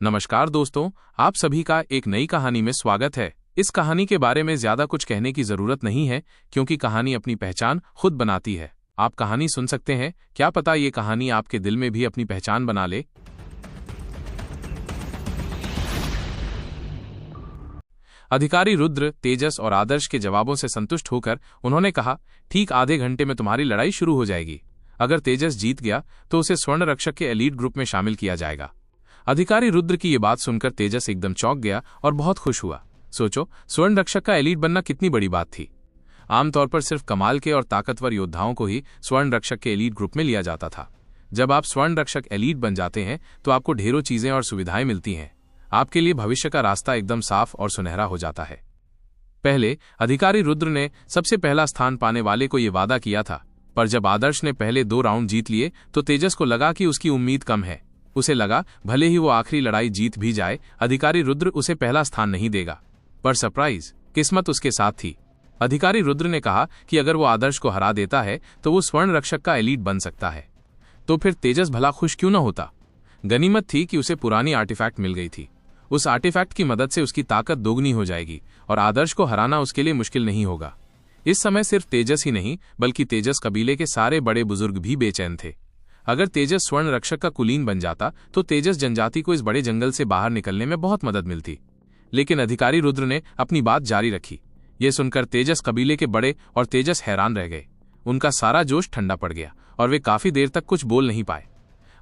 नमस्कार दोस्तों, आप सभी का एक नई कहानी में स्वागत है। इस कहानी के बारे में ज्यादा कुछ कहने की जरूरत नहीं है क्योंकि कहानी अपनी पहचान खुद बनाती है। आप कहानी सुन सकते हैं, क्या पता ये कहानी आपके दिल में भी अपनी पहचान बना ले। अधिकारी रुद्र, तेजस और आदर्श के जवाबों से संतुष्ट होकर उन्होंने कहा, ठीक आधे घंटे में तुम्हारी लड़ाई शुरू हो जाएगी। अगर तेजस जीत गया तो उसे स्वर्ण रक्षक के एलीट ग्रुप में शामिल किया जाएगा। अधिकारी रुद्र की ये बात सुनकर तेजस एकदम चौंक गया और बहुत खुश हुआ। सोचो, स्वर्ण रक्षक का एलीट बनना कितनी बड़ी बात थी। आमतौर पर सिर्फ कमाल के और ताकतवर योद्धाओं को ही स्वर्ण रक्षक के एलीट ग्रुप में लिया जाता था। जब आप स्वर्ण रक्षक एलीट बन जाते हैं तो आपको ढेरों चीजें और सुविधाएं मिलती हैं। आपके लिए भविष्य का रास्ता एकदम साफ और सुनहरा हो जाता है। पहले अधिकारी रुद्र ने सबसे पहला स्थान पाने वाले को यह वादा किया था, पर जब आदर्श ने पहले 2 राउंड जीत लिए तो तेजस को लगा कि उसकी उम्मीद कम है। उसे लगा भले ही वो आखिरी लड़ाई जीत भी जाए, अधिकारी रुद्र उसे पहला स्थान नहीं देगा। पर सरप्राइज, किस्मत उसके साथ थी। अधिकारी रुद्र ने कहा कि अगर वो आदर्श को हरा देता है तो वो स्वर्ण रक्षक का एलीट बन सकता है। तो फिर तेजस भला खुश क्यों न होता। गनीमत थी कि उसे पुरानी आर्टिफैक्ट मिल गई थी। उस आर्टिफैक्ट की मदद से उसकी ताकत दोगुनी हो जाएगी और आदर्श को हराना उसके लिए मुश्किल नहीं होगा। इस समय सिर्फ तेजस ही नहीं बल्कि तेजस कबीले के सारे बड़े बुजुर्ग भी बेचैन थे। अगर तेजस स्वर्ण रक्षक का कुलीन बन जाता तो तेजस जनजाति को इस बड़े जंगल से बाहर निकलने में बहुत मदद मिलती। लेकिन अधिकारी रुद्र ने अपनी बात जारी रखी। यह सुनकर तेजस कबीले के बड़े और तेजस हैरान रह गए। उनका सारा जोश ठंडा पड़ गया और वे काफी देर तक कुछ बोल नहीं पाए।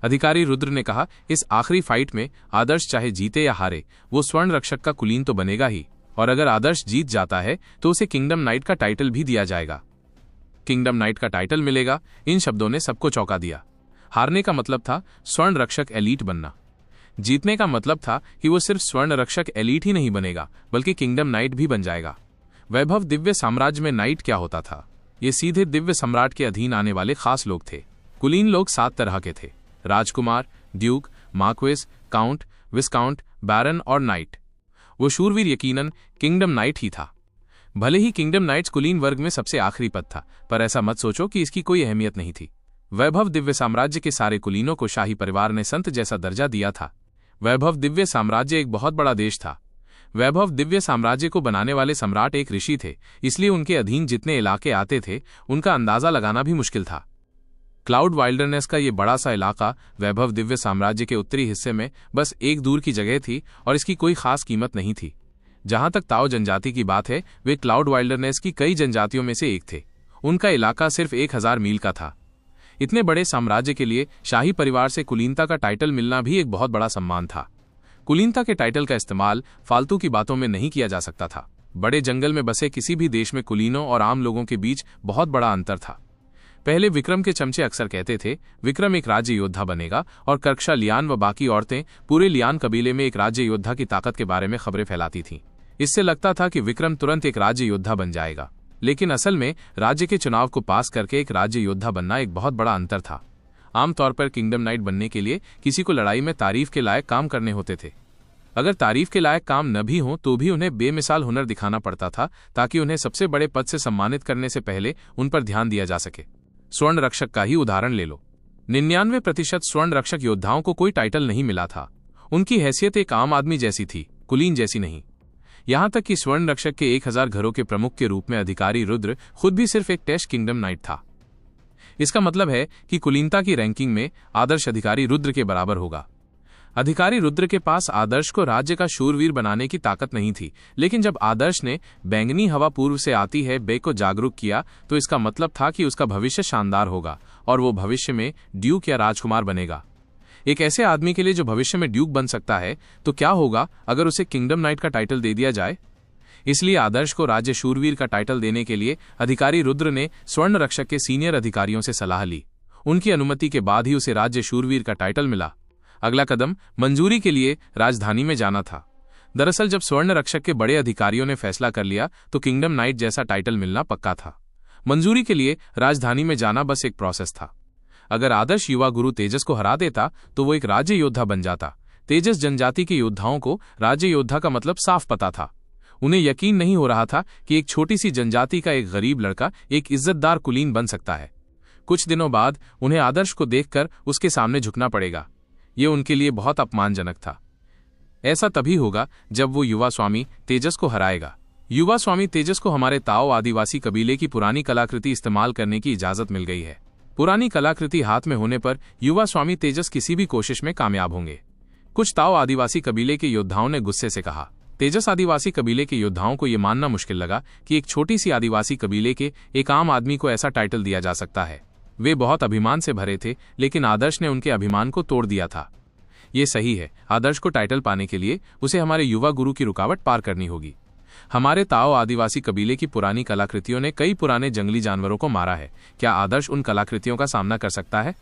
अधिकारी रुद्र ने कहा, इस आखिरी फाइट में आदर्श चाहे जीते या हारे, वो स्वर्ण रक्षक का कुलीन तो बनेगा ही, और अगर आदर्श जीत जाता है तो उसे किंगडम नाइट का टाइटल भी दिया जाएगा। किंगडम नाइट का टाइटल मिलेगा। इन शब्दों ने सबको चौंका दिया। हारने का मतलब था स्वर्ण रक्षक एलीट बनना। जीतने का मतलब था कि वो सिर्फ स्वर्ण रक्षक एलीट ही नहीं बनेगा बल्कि किंगडम नाइट भी बन जाएगा। वैभव दिव्य साम्राज्य में नाइट क्या होता था? ये सीधे दिव्य सम्राट के अधीन आने वाले खास लोग थे। कुलीन लोग 7 तरह के थे: राजकुमार, ड्यूक, मार्क्वेस, काउंट, विस्काउंट, बैरन और नाइट। वो शूरवीर यकीनन किंगडम नाइट ही था। भले ही किंगडम नाइट्स कुलीन वर्ग में सबसे आखिरी पद था, पर ऐसा मत सोचो कि इसकी कोई अहमियत नहीं थी। वैभव दिव्य साम्राज्य के सारे कुलीनों को शाही परिवार ने संत जैसा दर्जा दिया था। वैभव दिव्य साम्राज्य एक बहुत बड़ा देश था। वैभव दिव्य साम्राज्य को बनाने वाले सम्राट एक ऋषि थे, इसलिए उनके अधीन जितने इलाके आते थे उनका अंदाजा लगाना भी मुश्किल था। क्लाउड वाइल्डरनेस का ये बड़ा सा इलाका वैभव दिव्य साम्राज्य के उत्तरी हिस्से में बस एक दूर की जगह थी और इसकी कोई खास कीमत नहीं थी। जहां तक ताओ जनजाति की बात है, वे क्लाउड वाइल्डरनेस की कई जनजातियों में से एक थे। उनका इलाका सिर्फ 1000 मील का था। इतने बड़े साम्राज्य के लिए शाही परिवार से कुलीनता का टाइटल मिलना भी एक बहुत बड़ा सम्मान था। कुलीनता के टाइटल का इस्तेमाल फालतू की बातों में नहीं किया जा सकता था। बड़े जंगल में बसे किसी भी देश में कुलीनों और आम लोगों के बीच बहुत बड़ा अंतर था। पहले विक्रम के चमचे अक्सर कहते थे, विक्रम एक राज्य योद्धा बनेगा, और कर्कशा लियान व बाकी औरतें पूरे लियान कबीले में एक राज्य योद्धा की ताकत के बारे में खबरें फैलाती थीं। इससे लगता था कि विक्रम तुरंत एक राज्य योद्धा बन जाएगा, लेकिन असल में राज्य के चुनाव को पास करके एक राज्य योद्धा बनना एक बहुत बड़ा अंतर था। आमतौर पर किंगडम नाइट बनने के लिए किसी को लड़ाई में तारीफ के लायक काम करने होते थे। अगर तारीफ के लायक काम न भी हो तो भी उन्हें बेमिसाल हुनर दिखाना पड़ता था ताकि उन्हें सबसे बड़े पद से सम्मानित करने से पहले उन पर ध्यान दिया जा सके। स्वर्ण रक्षक का ही उदाहरण ले लो। 99% स्वर्ण रक्षक योद्धाओं को कोई टाइटल नहीं मिला था। उनकी हैसियत एक आम आदमी जैसी थी, कुलीन जैसी नहीं। यहां तक कि स्वर्ण रक्षक के 1000 घरों के प्रमुख के रूप में अधिकारी रुद्र खुद भी सिर्फ एक टेस्ट किंगडम नाइट था। इसका मतलब है कि कुलीनता की रैंकिंग में आदर्श अधिकारी रुद्र के बराबर होगा। अधिकारी रुद्र के पास आदर्श को राज्य का शूरवीर बनाने की ताकत नहीं थी, लेकिन जब आदर्श ने बैंगनी हवा पूर्व से आती है बे को जागरूक किया तो इसका मतलब था कि उसका भविष्य शानदार होगा और वो भविष्य में ड्यूक या राजकुमार बनेगा। एक ऐसे आदमी के लिए जो भविष्य में ड्यूक बन सकता है, तो क्या होगा अगर उसे किंगडम नाइट का टाइटल दे दिया जाए। इसलिए आदर्श को राज्य शूरवीर का टाइटल देने के लिए अधिकारी रुद्र ने स्वर्ण रक्षक के सीनियर अधिकारियों से सलाह ली। उनकी अनुमति के बाद ही उसे राज्य शूरवीर का टाइटल मिला। अगला कदम मंजूरी के लिए राजधानी में जाना था। दरअसल जब स्वर्ण रक्षक के बड़े अधिकारियों ने फैसला कर लिया तो किंगडम नाइट जैसा टाइटल मिलना पक्का था। मंजूरी के लिए राजधानी में जाना बस एक प्रोसेस था। अगर आदर्श युवा गुरु तेजस को हरा देता तो वो एक राज्य योद्धा बन जाता। तेजस जनजाति के योद्धाओं को राज्य योद्धा का मतलब साफ पता था। उन्हें यकीन नहीं हो रहा था कि एक छोटी सी जनजाति का एक गरीब लड़का एक इज्जतदार कुलीन बन सकता है। कुछ दिनों बाद उन्हें आदर्श को देखकर उसके सामने झुकना पड़ेगा। ये उनके लिए बहुत अपमानजनक था। ऐसा तभी होगा जब वो युवा स्वामी तेजस को हराएगा। युवा स्वामी तेजस को हमारे ताओ आदिवासी कबीले की पुरानी कलाकृति इस्तेमाल करने की इजाजत मिल गई है। पुरानी कलाकृति हाथ में होने पर युवा स्वामी तेजस किसी भी कोशिश में कामयाब होंगे। कुछ ताओ आदिवासी कबीले के योद्धाओं ने गुस्से से कहा। तेजस आदिवासी कबीले के योद्धाओं को यह मानना मुश्किल लगा कि एक छोटी सी आदिवासी कबीले के एक आम आदमी को ऐसा टाइटल दिया जा सकता है। वे बहुत अभिमान से भरे थे, लेकिन आदर्श ने उनके अभिमान को तोड़ दिया था। ये सही है, आदर्श को टाइटल पाने के लिए उसे हमारे युवा गुरु की रुकावट पार करनी होगी। हमारे ताओ आदिवासी कबीले की पुरानी कलाकृतियों ने कई पुराने जंगली जानवरों को मारा है। क्या आदर्श उन कलाकृतियों का सामना कर सकता है?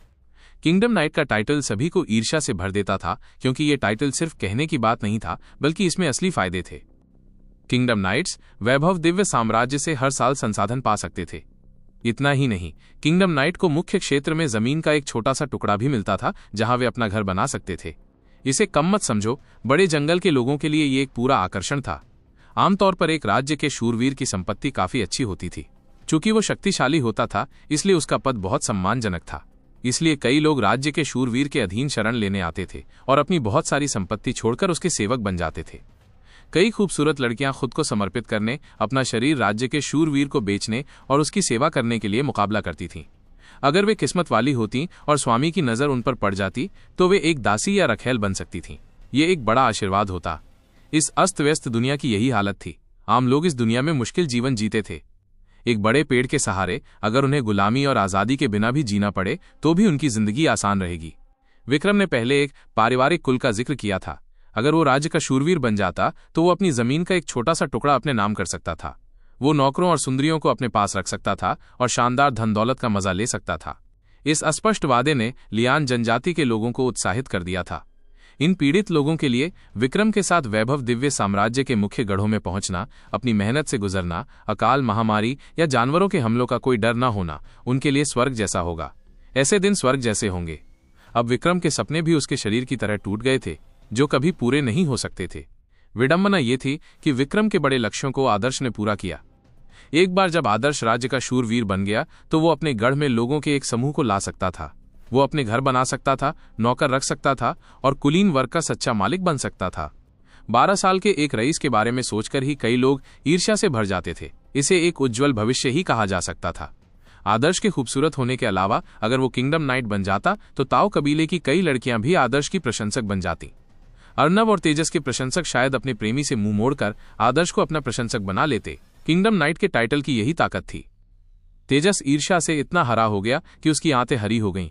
किंगडम नाइट का टाइटल सभी को ईर्ष्या से भर देता था, क्योंकि ये टाइटल सिर्फ कहने की बात नहीं था, बल्कि इसमें असली फायदे थे। किंगडम नाइट्स वैभव दिव्य साम्राज्य से हर साल संसाधन पा सकते थे। इतना ही नहीं, किंगडम नाइट को मुख्य क्षेत्र में जमीन का एक छोटा सा टुकड़ा भी मिलता था, जहां वे अपना घर बना सकते थे। इसे कम मत समझो, बड़े जंगल के लोगों के लिए ये एक पूरा आकर्षण था। आमतौर पर एक राज्य के शूरवीर की संपत्ति काफी अच्छी होती थी। चूंकि वो शक्तिशाली होता था, इसलिए उसका पद बहुत सम्मानजनक था। इसलिए कई लोग राज्य के शूरवीर के अधीन शरण लेने आते थे और अपनी बहुत सारी संपत्ति छोड़कर उसके सेवक बन जाते थे। कई खूबसूरत लड़कियां खुद को समर्पित करने, अपना शरीर राज्य के शूरवीर को बेचने और उसकी सेवा करने के लिए मुकाबला करती थीं। अगर वे किस्मत वाली होती और स्वामी की नजर उन पर पड़ जाती, तो वे एक दासी या रखेल बन सकती थीं। ये एक बड़ा आशीर्वाद होता। इस अस्त व्यस्त दुनिया की यही हालत थी। आम लोग इस दुनिया में मुश्किल जीवन जीते थे। एक बड़े पेड़ के सहारे अगर उन्हें गुलामी और आज़ादी के बिना भी जीना पड़े, तो भी उनकी जिंदगी आसान रहेगी। विक्रम ने पहले एक पारिवारिक कुल का जिक्र किया था। अगर वो राज्य का शूरवीर बन जाता, तो वो अपनी जमीन का एक छोटा सा टुकड़ा अपने नाम कर सकता था। वो नौकरों और सुंदरियों को अपने पास रख सकता था और शानदार धन दौलत का मजा ले सकता था। इस अस्पष्ट वादे ने लियान जनजाति के लोगों को उत्साहित कर दिया था। इन पीड़ित लोगों के लिए विक्रम के साथ वैभव दिव्य साम्राज्य के मुख्य गढ़ों में पहुंचना, अपनी मेहनत से गुजरना, अकाल, महामारी या जानवरों के हमलों का कोई डर न होना उनके लिए स्वर्ग जैसा होगा। ऐसे दिन स्वर्ग जैसे होंगे। अब विक्रम के सपने भी उसके शरीर की तरह टूट गए थे, जो कभी पूरे नहीं हो सकते थे। विडंबना ये थी कि विक्रम के बड़े लक्ष्यों को आदर्श ने पूरा किया। एक बार जब आदर्श राज्य का शूरवीर बन गया, तो वो अपने गढ़ में लोगों के एक समूह को ला सकता था। वो अपने घर बना सकता था, नौकर रख सकता था और कुलीन वर्ग का सच्चा मालिक बन सकता था। 12 साल के एक रईस के बारे में सोचकर ही कई लोग ईर्ष्या से भर जाते थे। इसे एक उज्जवल भविष्य ही कहा जा सकता था। आदर्श के खूबसूरत होने के अलावा अगर वो किंगडम नाइट बन जाता, तो ताओ कबीले की कई लड़कियां भी आदर्श की प्रशंसक बन जाती। अर्नब और तेजस के प्रशंसक शायद अपने प्रेमी से मुंह मोड़कर आदर्श को अपना प्रशंसक बना लेते। किंगडम नाइट के टाइटल की यही ताकत थी। तेजस ईर्ष्या से इतना हरा हो गया कि उसकी आंतें हरी हो गईं।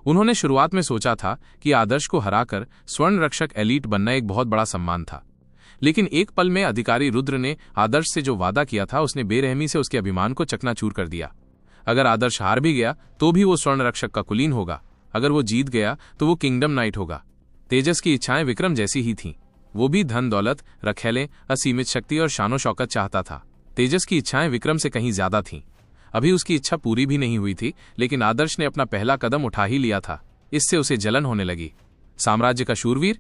उन्होंने शुरुआत में सोचा था कि आदर्श को हराकर स्वर्ण रक्षक एलीट बनना एक बहुत बड़ा सम्मान था, लेकिन एक पल में अधिकारी रुद्र ने आदर्श से जो वादा किया था, उसने बेरहमी से उसके अभिमान को चकनाचूर कर दिया। अगर आदर्श हार भी गया, तो भी वो स्वर्ण रक्षक का कुलीन होगा। अगर वो जीत गया, तो वो किंगडम नाइट होगा। तेजस की इच्छाएं विक्रम जैसी ही थीं। वो भी धन दौलत, रखेलें, असीमित शक्ति और शानो शौकत चाहता था। तेजस की इच्छाएं विक्रम से कहीं ज्यादा थीं। अभी उसकी इच्छा पूरी भी नहीं हुई थी, लेकिन आदर्श ने अपना पहला कदम उठा ही लिया था। इससे उसे जलन होने लगी। साम्राज्य का शूरवीर?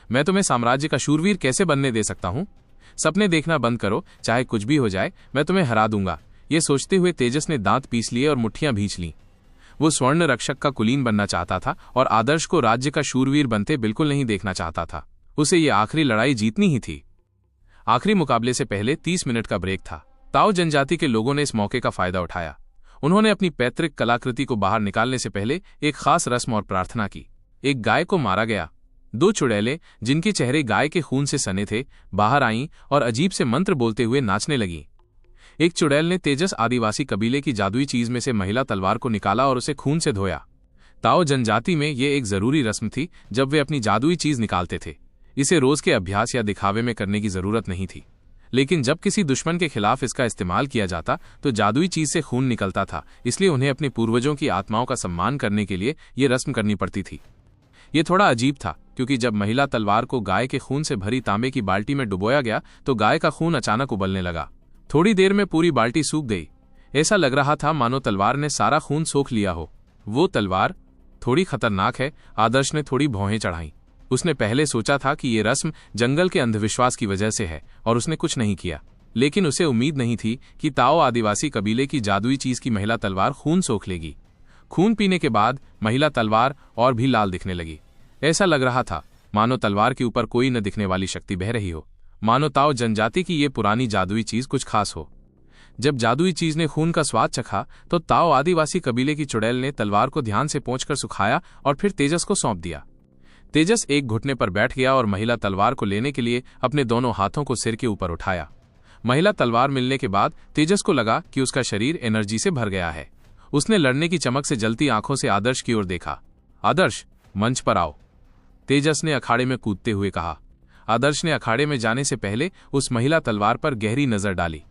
मैं तुम्हें साम्राज्य का शूरवीर कैसे बनने दे सकता हूं? सपने देखना बंद करो, चाहे कुछ भी हो जाए, मैं तुम्हें हरा दूंगा। ये सोचते हुए तेजस ने दांत पीस लिए और मुट्ठियां भींच लीं। वो स्वर्ण रक्षक का कुलीन बनना चाहता था और आदर्श को राज्य का शूरवीर बनते बिल्कुल नहीं देखना चाहता था। उसे ये आखिरी लड़ाई जीतनी ही थी। आखिरी मुकाबले से पहले 30 मिनट का ब्रेक था। ताओ जनजाति के लोगों ने इस मौके का फायदा उठाया। उन्होंने अपनी पैतृक कलाकृति को बाहर निकालने से पहले एक खास रस्म और प्रार्थना की। एक गाय को मारा गया। 2 चुड़ैलें, जिनके चेहरे गाय के खून से सने थे, बाहर आईं और अजीब से मंत्र बोलते हुए नाचने लगीं। एक चुड़ैल ने तेजस आदिवासी कबीले की जादुई चीज में से महिला तलवार को निकाला और उसे खून से धोया। ताओ जनजाति में ये एक जरूरी रस्म थी जब वे अपनी जादुई चीज निकालते थे। इसे रोज के अभ्यास या दिखावे में करने की जरूरत नहीं थी, लेकिन जब किसी दुश्मन के खिलाफ इसका इस्तेमाल किया जाता, तो जादुई चीज से खून निकलता था। इसलिए उन्हें अपने पूर्वजों की आत्माओं का सम्मान करने के लिए ये रस्म करनी पड़ती थी। ये थोड़ा अजीब था, क्योंकि जब महिला तलवार को गाय के खून से भरी तांबे की बाल्टी में डुबोया गया, तो गाय का खून अचानक उबलने लगा। थोड़ी देर में पूरी बाल्टी सूख गई। ऐसा लग रहा था मानो तलवार ने सारा खून सोख लिया हो। वो तलवार थोड़ी खतरनाक है, आदर्श ने थोड़ी भौहें चढ़ाईं। उसने पहले सोचा था कि ये रस्म जंगल के अंधविश्वास की वजह से है और उसने कुछ नहीं किया, लेकिन उसे उम्मीद नहीं थी कि ताओ आदिवासी कबीले की जादुई चीज की महिला तलवार खून सोख लेगी। खून पीने के बाद महिला तलवार और भी लाल दिखने लगी। ऐसा लग रहा था मानो तलवार के ऊपर कोई न दिखने वाली शक्ति बह रही हो, मानो ताओ जनजाति की ये पुरानी जादुई चीज कुछ खास हो। जब जादुई चीज ने खून का स्वाद चखा तो ताओ आदिवासी कबीले की चुड़ैल ने तलवार को ध्यान से पोंछकर सुखाया और फिर तेजस को सौंप दिया। तेजस एक घुटने पर बैठ गया और महिला तलवार को लेने के लिए अपने दोनों हाथों को सिर के ऊपर उठाया। महिला तलवार मिलने के बाद तेजस को लगा कि उसका शरीर एनर्जी से भर गया है। उसने लड़ने की चमक से जलती आंखों से आदर्श की ओर देखा। आदर्श, मंच पर आओ, तेजस ने अखाड़े में कूदते हुए कहा। आदर्श ने अखाड़े में जाने से पहले उस महिला तलवार पर गहरी नजर डाली।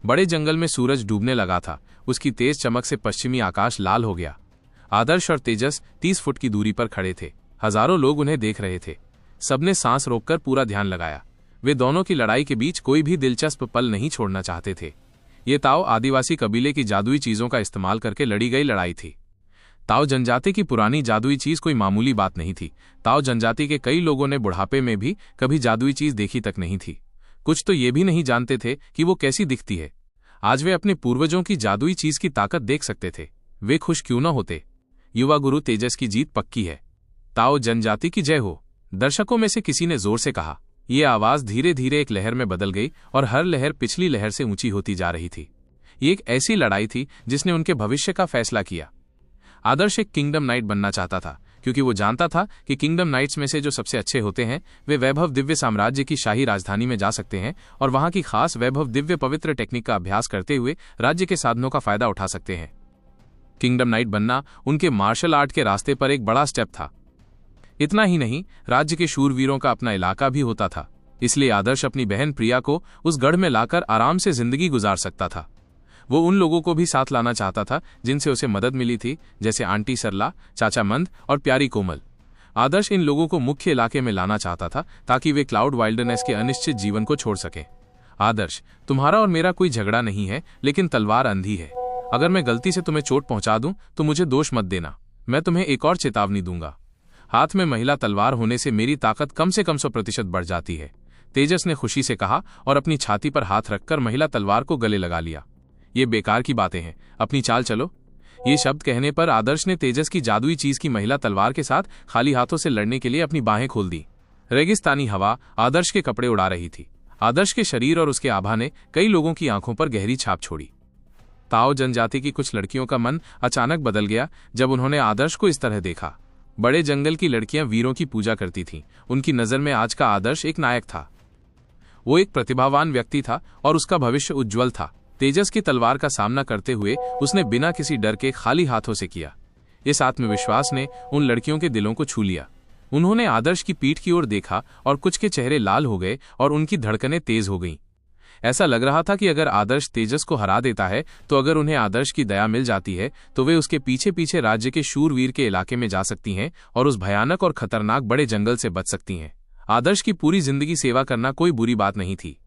बड़े जंगल में सूरज डूबने लगा था। उसकी तेज चमक से पश्चिमी आकाश लाल हो गया। आदर्श और तेजस 30 फुट की दूरी पर खड़े थे। हजारों लोग उन्हें देख रहे थे। सबने सांस रोककर पूरा ध्यान लगाया। वे दोनों की लड़ाई के बीच कोई भी दिलचस्प पल नहीं छोड़ना चाहते थे। ये ताओ आदिवासी कबीले की जादुई चीजों का इस्तेमाल करके लड़ी गई लड़ाई थी। ताओ जनजाति की पुरानी जादुई चीज कोई मामूली बात नहीं थी। ताओ जनजाति के कई लोगों ने बुढ़ापे में भी कभी जादुई चीज देखी तक नहीं थी। कुछ तो ये भी नहीं जानते थे कि वो कैसी दिखती है। आज वे अपने पूर्वजों की जादुई चीज की ताकत देख सकते थे। वे खुश क्यों न होते। युवा गुरु तेजस की जीत पक्की है। ताओ जनजाति की जय हो, दर्शकों में से किसी ने जोर से कहा। ये आवाज धीरे धीरे एक लहर में बदल गई और हर लहर पिछली लहर से ऊंची होती जा रही थी। ये एक ऐसी लड़ाई थी जिसने उनके भविष्य का फैसला किया। आदर्श एक किंगडम नाइट बनना चाहता था, क्योंकि वो जानता था कि किंगडम नाइट्स में से जो सबसे अच्छे होते हैं वे वैभव दिव्य साम्राज्य की शाही राजधानी में जा सकते हैं और वहां की खास वैभव दिव्य पवित्र टेक्निक का अभ्यास करते हुए राज्य के साधनों का फायदा उठा सकते हैं। किंगडम नाइट बनना उनके मार्शल आर्ट के रास्ते पर एक बड़ा स्टेप था। इतना ही नहीं, राज्य के शूरवीरों का अपना इलाका भी होता था। इसलिए आदर्श अपनी बहन प्रिया को उस गढ़ में लाकर आराम से जिंदगी गुजार सकता था। वो उन लोगों को भी साथ लाना चाहता था जिनसे उसे मदद मिली थी, जैसे आंटी सरला, चाचा मंद और प्यारी कोमल। आदर्श इन लोगों को मुख्य इलाके में लाना चाहता था ताकि वे क्लाउड वाइल्डरनेस के अनिश्चित जीवन को छोड़ सकें। आदर्श, तुम्हारा और मेरा कोई झगड़ा नहीं है, लेकिन तलवार अंधी है। अगर मैं गलती से तुम्हें चोट पहुंचा दूं तो मुझे दोष मत देना। मैं तुम्हें एक और चेतावनी दूंगा। हाथ में महिला तलवार होने से मेरी ताकत कम से कम 100% बढ़ जाती है, तेजस ने खुशी से कहा और अपनी छाती पर हाथ रखकर महिला तलवार को गले लगा लिया। ये बेकार की बातें हैं, अपनी चाल चलो। ये शब्द कहने पर आदर्श ने तेजस की जादुई चीज की महिला तलवार के साथ खाली हाथों से लड़ने के लिए अपनी बाहें खोल दी। रेगिस्तानी हवा आदर्श के कपड़े उड़ा रही थी। आदर्श के शरीर और उसके आभा ने कई लोगों की आंखों पर गहरी छाप छोड़ी। ताओ जनजाति की कुछ लड़कियों का मन अचानक बदल गया जब उन्होंने आदर्श को इस तरह देखा। बड़े जंगल की लड़कियां वीरों की पूजा करती थीं। उनकी नजर में आज का आदर्श एक नायक था। वो एक प्रतिभावान व्यक्ति था और उसका भविष्य उज्जवल था। तेजस की तलवार का सामना करते हुए उसने बिना किसी डर के खाली हाथों से किया। इस आत्मविश्वास ने उन लड़कियों के दिलों को छू लिया। उन्होंने आदर्श की पीठ की ओर देखा और कुछ के चेहरे लाल हो गए और उनकी धड़कनें तेज हो गईं। ऐसा लग रहा था कि अगर आदर्श तेजस को हरा देता है तो अगर उन्हें आदर्श की दया मिल जाती है तो वे उसके पीछे पीछे राज्य के शूरवीर के इलाके में जा सकती हैं और उस भयानक और खतरनाक बड़े जंगल से बच सकती हैं। आदर्श की पूरी जिंदगी सेवा करना कोई बुरी बात नहीं थी।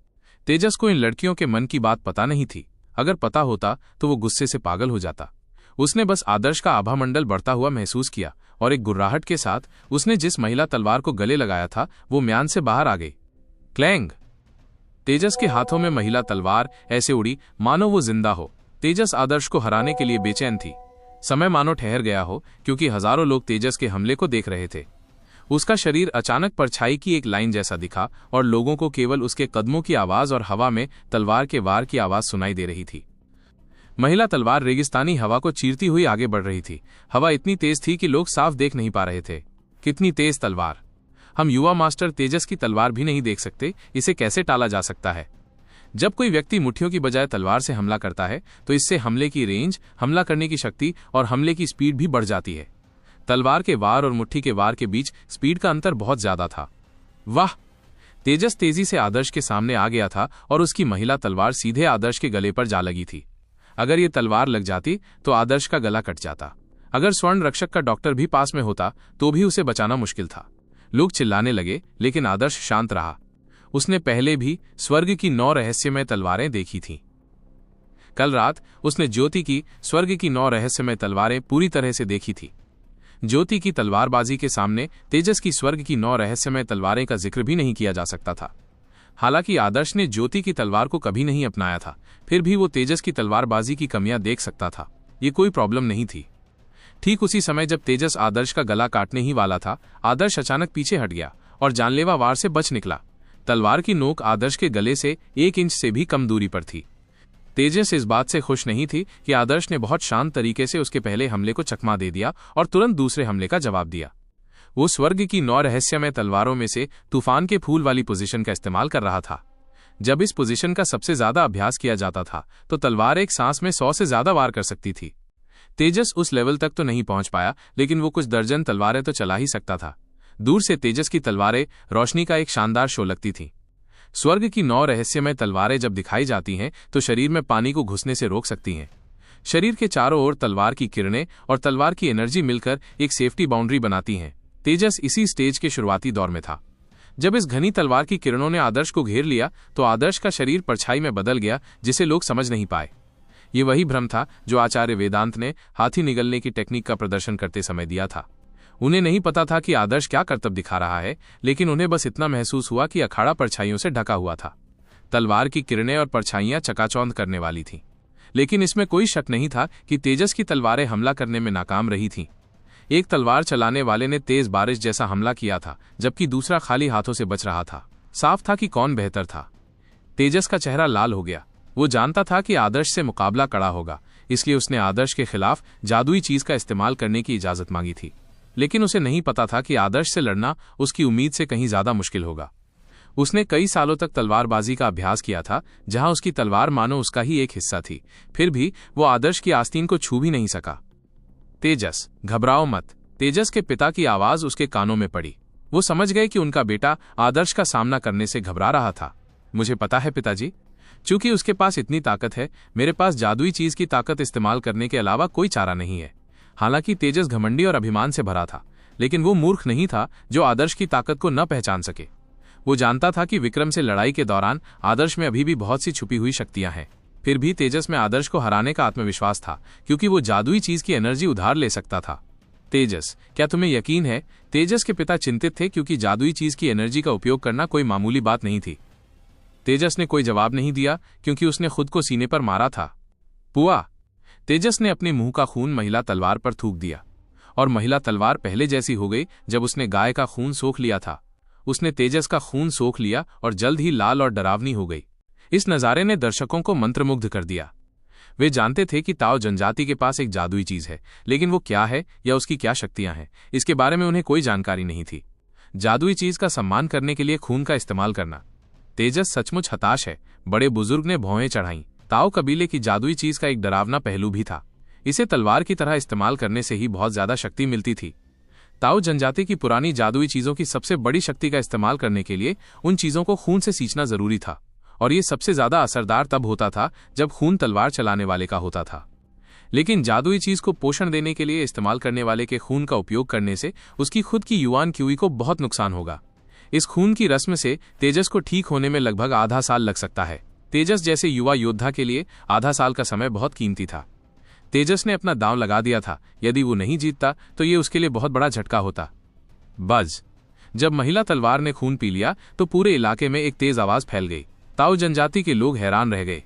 तेजस को इन लड़कियों के मन की बात पता नहीं थी। अगर पता होता तो वो गुस्से से पागल हो जाता। उसने बस आदर्श का आभा मंडल बढ़ता हुआ महसूस किया और एक गुर्राहट के साथ उसने जिस महिला तलवार को गले लगाया था वो म्यान से बाहर आ गई। क्लैंग! तेजस के हाथों में महिला तलवार ऐसे उड़ी मानो वो जिंदा हो। तेजस आदर्श को हराने के लिए बेचैन थी। समय मानो ठहर गया हो, क्योंकि हजारों लोग तेजस के हमले को देख रहे थे। उसका शरीर अचानक परछाई की एक लाइन जैसा दिखा और लोगों को केवल उसके कदमों की आवाज और हवा में तलवार के वार की आवाज सुनाई दे रही थी। महिला तलवार रेगिस्तानी हवा को चीरती हुई आगे बढ़ रही थी। हवा इतनी तेज थी कि लोग साफ देख नहीं पा रहे थे। कितनी तेज तलवार! हम युवा मास्टर तेजस की तलवार भी नहीं देख सकते। इसे कैसे टाला जा सकता है? जब कोई व्यक्ति मुट्ठियों की बजाय तलवार से हमला करता है तो इससे हमले की रेंज, हमला करने की शक्ति और हमले की स्पीड भी बढ़ जाती है। तलवार के वार और मुट्ठी के वार के बीच स्पीड का अंतर बहुत ज्यादा था। वाह! तेजस तेजी से आदर्श के सामने आ गया था और उसकी महिला तलवार सीधे आदर्श के गले पर जा लगी थी। अगर ये तलवार लग जाती तो आदर्श का गला कट जाता। अगर स्वर्ण रक्षक का डॉक्टर भी पास में होता तो भी उसे बचाना मुश्किल था। लोग चिल्लाने लगे, लेकिन आदर्श शांत रहा। उसने पहले भी स्वर्ग की 9 रहस्यमय तलवारें देखी थीं। कल रात उसने ज्योति की स्वर्ग की 9 रहस्यमय तलवारें पूरी तरह से देखी थी। ज्योति की तलवारबाजी के सामने तेजस की स्वर्ग की 9 रहस्यमय तलवारें का जिक्र भी नहीं किया जा सकता था। हालांकि आदर्श ने ज्योति की तलवार को कभी नहीं अपनाया था, फिर भी वो तेजस की तलवारबाजी की कमियां देख सकता था। ये कोई प्रॉब्लम नहीं थी। ठीक उसी समय जब तेजस आदर्श का गला काटने ही वाला था, आदर्श अचानक पीछे हट गया और जानलेवा वार से बच निकला। तलवार की नोक आदर्श के गले से 1 इंच से भी कम दूरी पर थी। तेजस इस बात से खुश नहीं थी कि आदर्श ने बहुत शांत तरीके से उसके पहले हमले को चकमा दे दिया और तुरंत दूसरे हमले का जवाब दिया। वो स्वर्ग की 9 रहस्यमय तलवारों में से तूफान के फूल वाली पोजीशन का इस्तेमाल कर रहा था। जब इस पोजीशन का सबसे ज्यादा अभ्यास किया जाता था तो तलवार एक सांस में 100 से ज्यादा वार कर सकती थी। तेजस उस लेवल तक तो नहीं पहुंच पाया, लेकिन वो कुछ दर्जन तलवारें तो चला ही सकता था। दूर से तेजस की तलवारें रोशनी का एक शानदार शो लगती थीं। स्वर्ग की 9 रहस्यमय तलवारें जब दिखाई जाती हैं तो शरीर में पानी को घुसने से रोक सकती हैं। शरीर के चारों ओर तलवार की किरणें और तलवार की एनर्जी मिलकर एक सेफ्टी बाउंड्री बनाती हैं। तेजस इसी स्टेज के शुरुआती दौर में था। जब इस घनी तलवार की किरणों ने आदर्श को घेर लिया तो आदर्श का शरीर परछाई में बदल गया, जिसे लोग समझ नहीं पाए। ये वही भ्रम था जो आचार्य वेदांत ने हाथी निगलने की टेक्निक का प्रदर्शन करते समय दिया था। उन्हें नहीं पता था कि आदर्श क्या करतब दिखा रहा है, लेकिन उन्हें बस इतना महसूस हुआ कि अखाड़ा परछाइयों से ढका हुआ था। तलवार की किरणें और परछाइयां चकाचौंध करने वाली थीं, लेकिन इसमें कोई शक नहीं था कि तेजस की तलवारें हमला करने में नाकाम रही थीं। एक तलवार चलाने वाले ने तेज बारिश जैसा हमला किया था, जबकि दूसरा खाली हाथों से बच रहा था। साफ था कि कौन बेहतर था। तेजस का चेहरा लाल हो गया। वो जानता था कि आदर्श से मुकाबला कड़ा होगा, इसलिए उसने आदर्श के खिलाफ जादुई चीज का इस्तेमाल करने की इजाजत मांगी थी। लेकिन उसे नहीं पता था कि आदर्श से लड़ना उसकी उम्मीद से कहीं ज्यादा मुश्किल होगा। उसने कई सालों तक तलवारबाजी का अभ्यास किया था, जहां उसकी तलवार मानो उसका ही एक हिस्सा थी। फिर भी वो आदर्श की आस्तीन को छू भी नहीं सका। तेजस, घबराओ मत। तेजस के पिता की आवाज उसके कानों में पड़ी। वो समझ गए कि उनका बेटा आदर्श का सामना करने से घबरा रहा था। मुझे पता है पिताजी, चूंकि उसके पास इतनी ताकत है, मेरे पास जादुई चीज की ताकत इस्तेमाल करने के अलावा कोई चारा नहीं है। हालांकि तेजस घमंडी और अभिमान से भरा था, लेकिन वो मूर्ख नहीं था जो आदर्श की ताकत को न पहचान सके। वो जानता था कि विक्रम से लड़ाई के दौरान आदर्श में अभी भी बहुत सी छुपी हुई शक्तियां हैं। फिर भी तेजस में आदर्श को हराने का आत्मविश्वास था, क्योंकि वो जादुई चीज की एनर्जी उधार ले सकता था। तेजस, क्या तुम्हें यकीन है? तेजस के पिता चिंतित थे, क्योंकि जादुई चीज की एनर्जी का उपयोग करना कोई मामूली बात नहीं थी। तेजस ने कोई जवाब नहीं दिया, क्योंकि उसने खुद को सीने पर मारा था। पुआ। तेजस ने अपने मुंह का खून महिला तलवार पर थूक दिया, और महिला तलवार पहले जैसी हो गई जब उसने गाय का खून सोख लिया था। उसने तेजस का खून सोख लिया और जल्द ही लाल और डरावनी हो गई। इस नजारे ने दर्शकों को मंत्रमुग्ध कर दिया। वे जानते थे कि ताओ जनजाति के पास एक जादुई चीज है, लेकिन वो क्या है या उसकी क्या शक्तियां हैं, इसके बारे में उन्हें कोई जानकारी नहीं थी। जादुई चीज का सम्मान करने के लिए खून का इस्तेमाल करना। तेजस सचमुच हताश है। बड़े बुजुर्ग ने भौहें चढ़ाईं। ताओ कबीले की जादुई चीज का एक डरावना पहलू भी था। इसे तलवार की तरह इस्तेमाल करने से ही बहुत ज्यादा शक्ति मिलती थी। ताओ जनजाति की पुरानी जादुई चीजों की सबसे बड़ी शक्ति का इस्तेमाल करने के लिए उन चीजों को खून से सींचना जरूरी था, और ये सबसे ज्यादा असरदार तब होता था जब खून तलवार चलाने वाले का होता था। लेकिन जादुई चीज को पोषण देने के लिए इस्तेमाल करने वाले के खून का उपयोग करने से उसकी खुद की युवान क्यूई को बहुत नुकसान होगा। इस खून की रस्म से तेजस को ठीक होने में लगभग आधा साल लग सकता है। तेजस जैसे युवा योद्धा के लिए आधा साल का समय बहुत कीमती था। तेजस ने अपना दांव लगा दिया था। यदि वो नहीं जीतता तो ये उसके लिए बहुत बड़ा झटका होता। बज। जब महिला तलवार ने खून पी लिया तो पूरे इलाके में एक तेज आवाज फैल गई। ताओ जनजाति के लोग हैरान रह गए।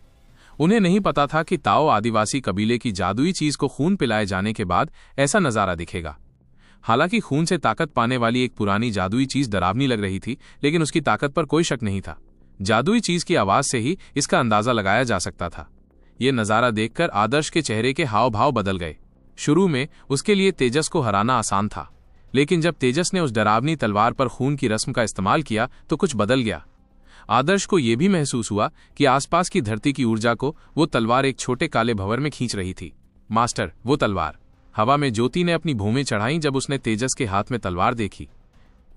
उन्हें नहीं पता था कि ताओ आदिवासी कबीले की जादुई चीज को खून पिलाए जाने के बाद ऐसा नजारा दिखेगा। हालांकि खून से ताकत पाने वाली एक पुरानी जादुई चीज डरावनी लग रही थी, लेकिन उसकी ताकत पर कोई शक नहीं था। जादुई चीज की आवाज से ही इसका अंदाजा लगाया जा सकता था। यह नजारा देखकर आदर्श के चेहरे के हाव भाव बदल गए। शुरू में उसके लिए तेजस को हराना आसान था, लेकिन जब तेजस ने उस डरावनी तलवार पर खून की रस्म का इस्तेमाल किया तो कुछ बदल गया। आदर्श को यह भी महसूस हुआ कि आसपास की धरती की ऊर्जा को वो तलवार एक छोटे काले भंवर में खींच रही थी। मास्टर, वो तलवार। हवा में ज्योति ने अपनी भौहें चढ़ाई जब उसने तेजस के हाथ में तलवार देखी।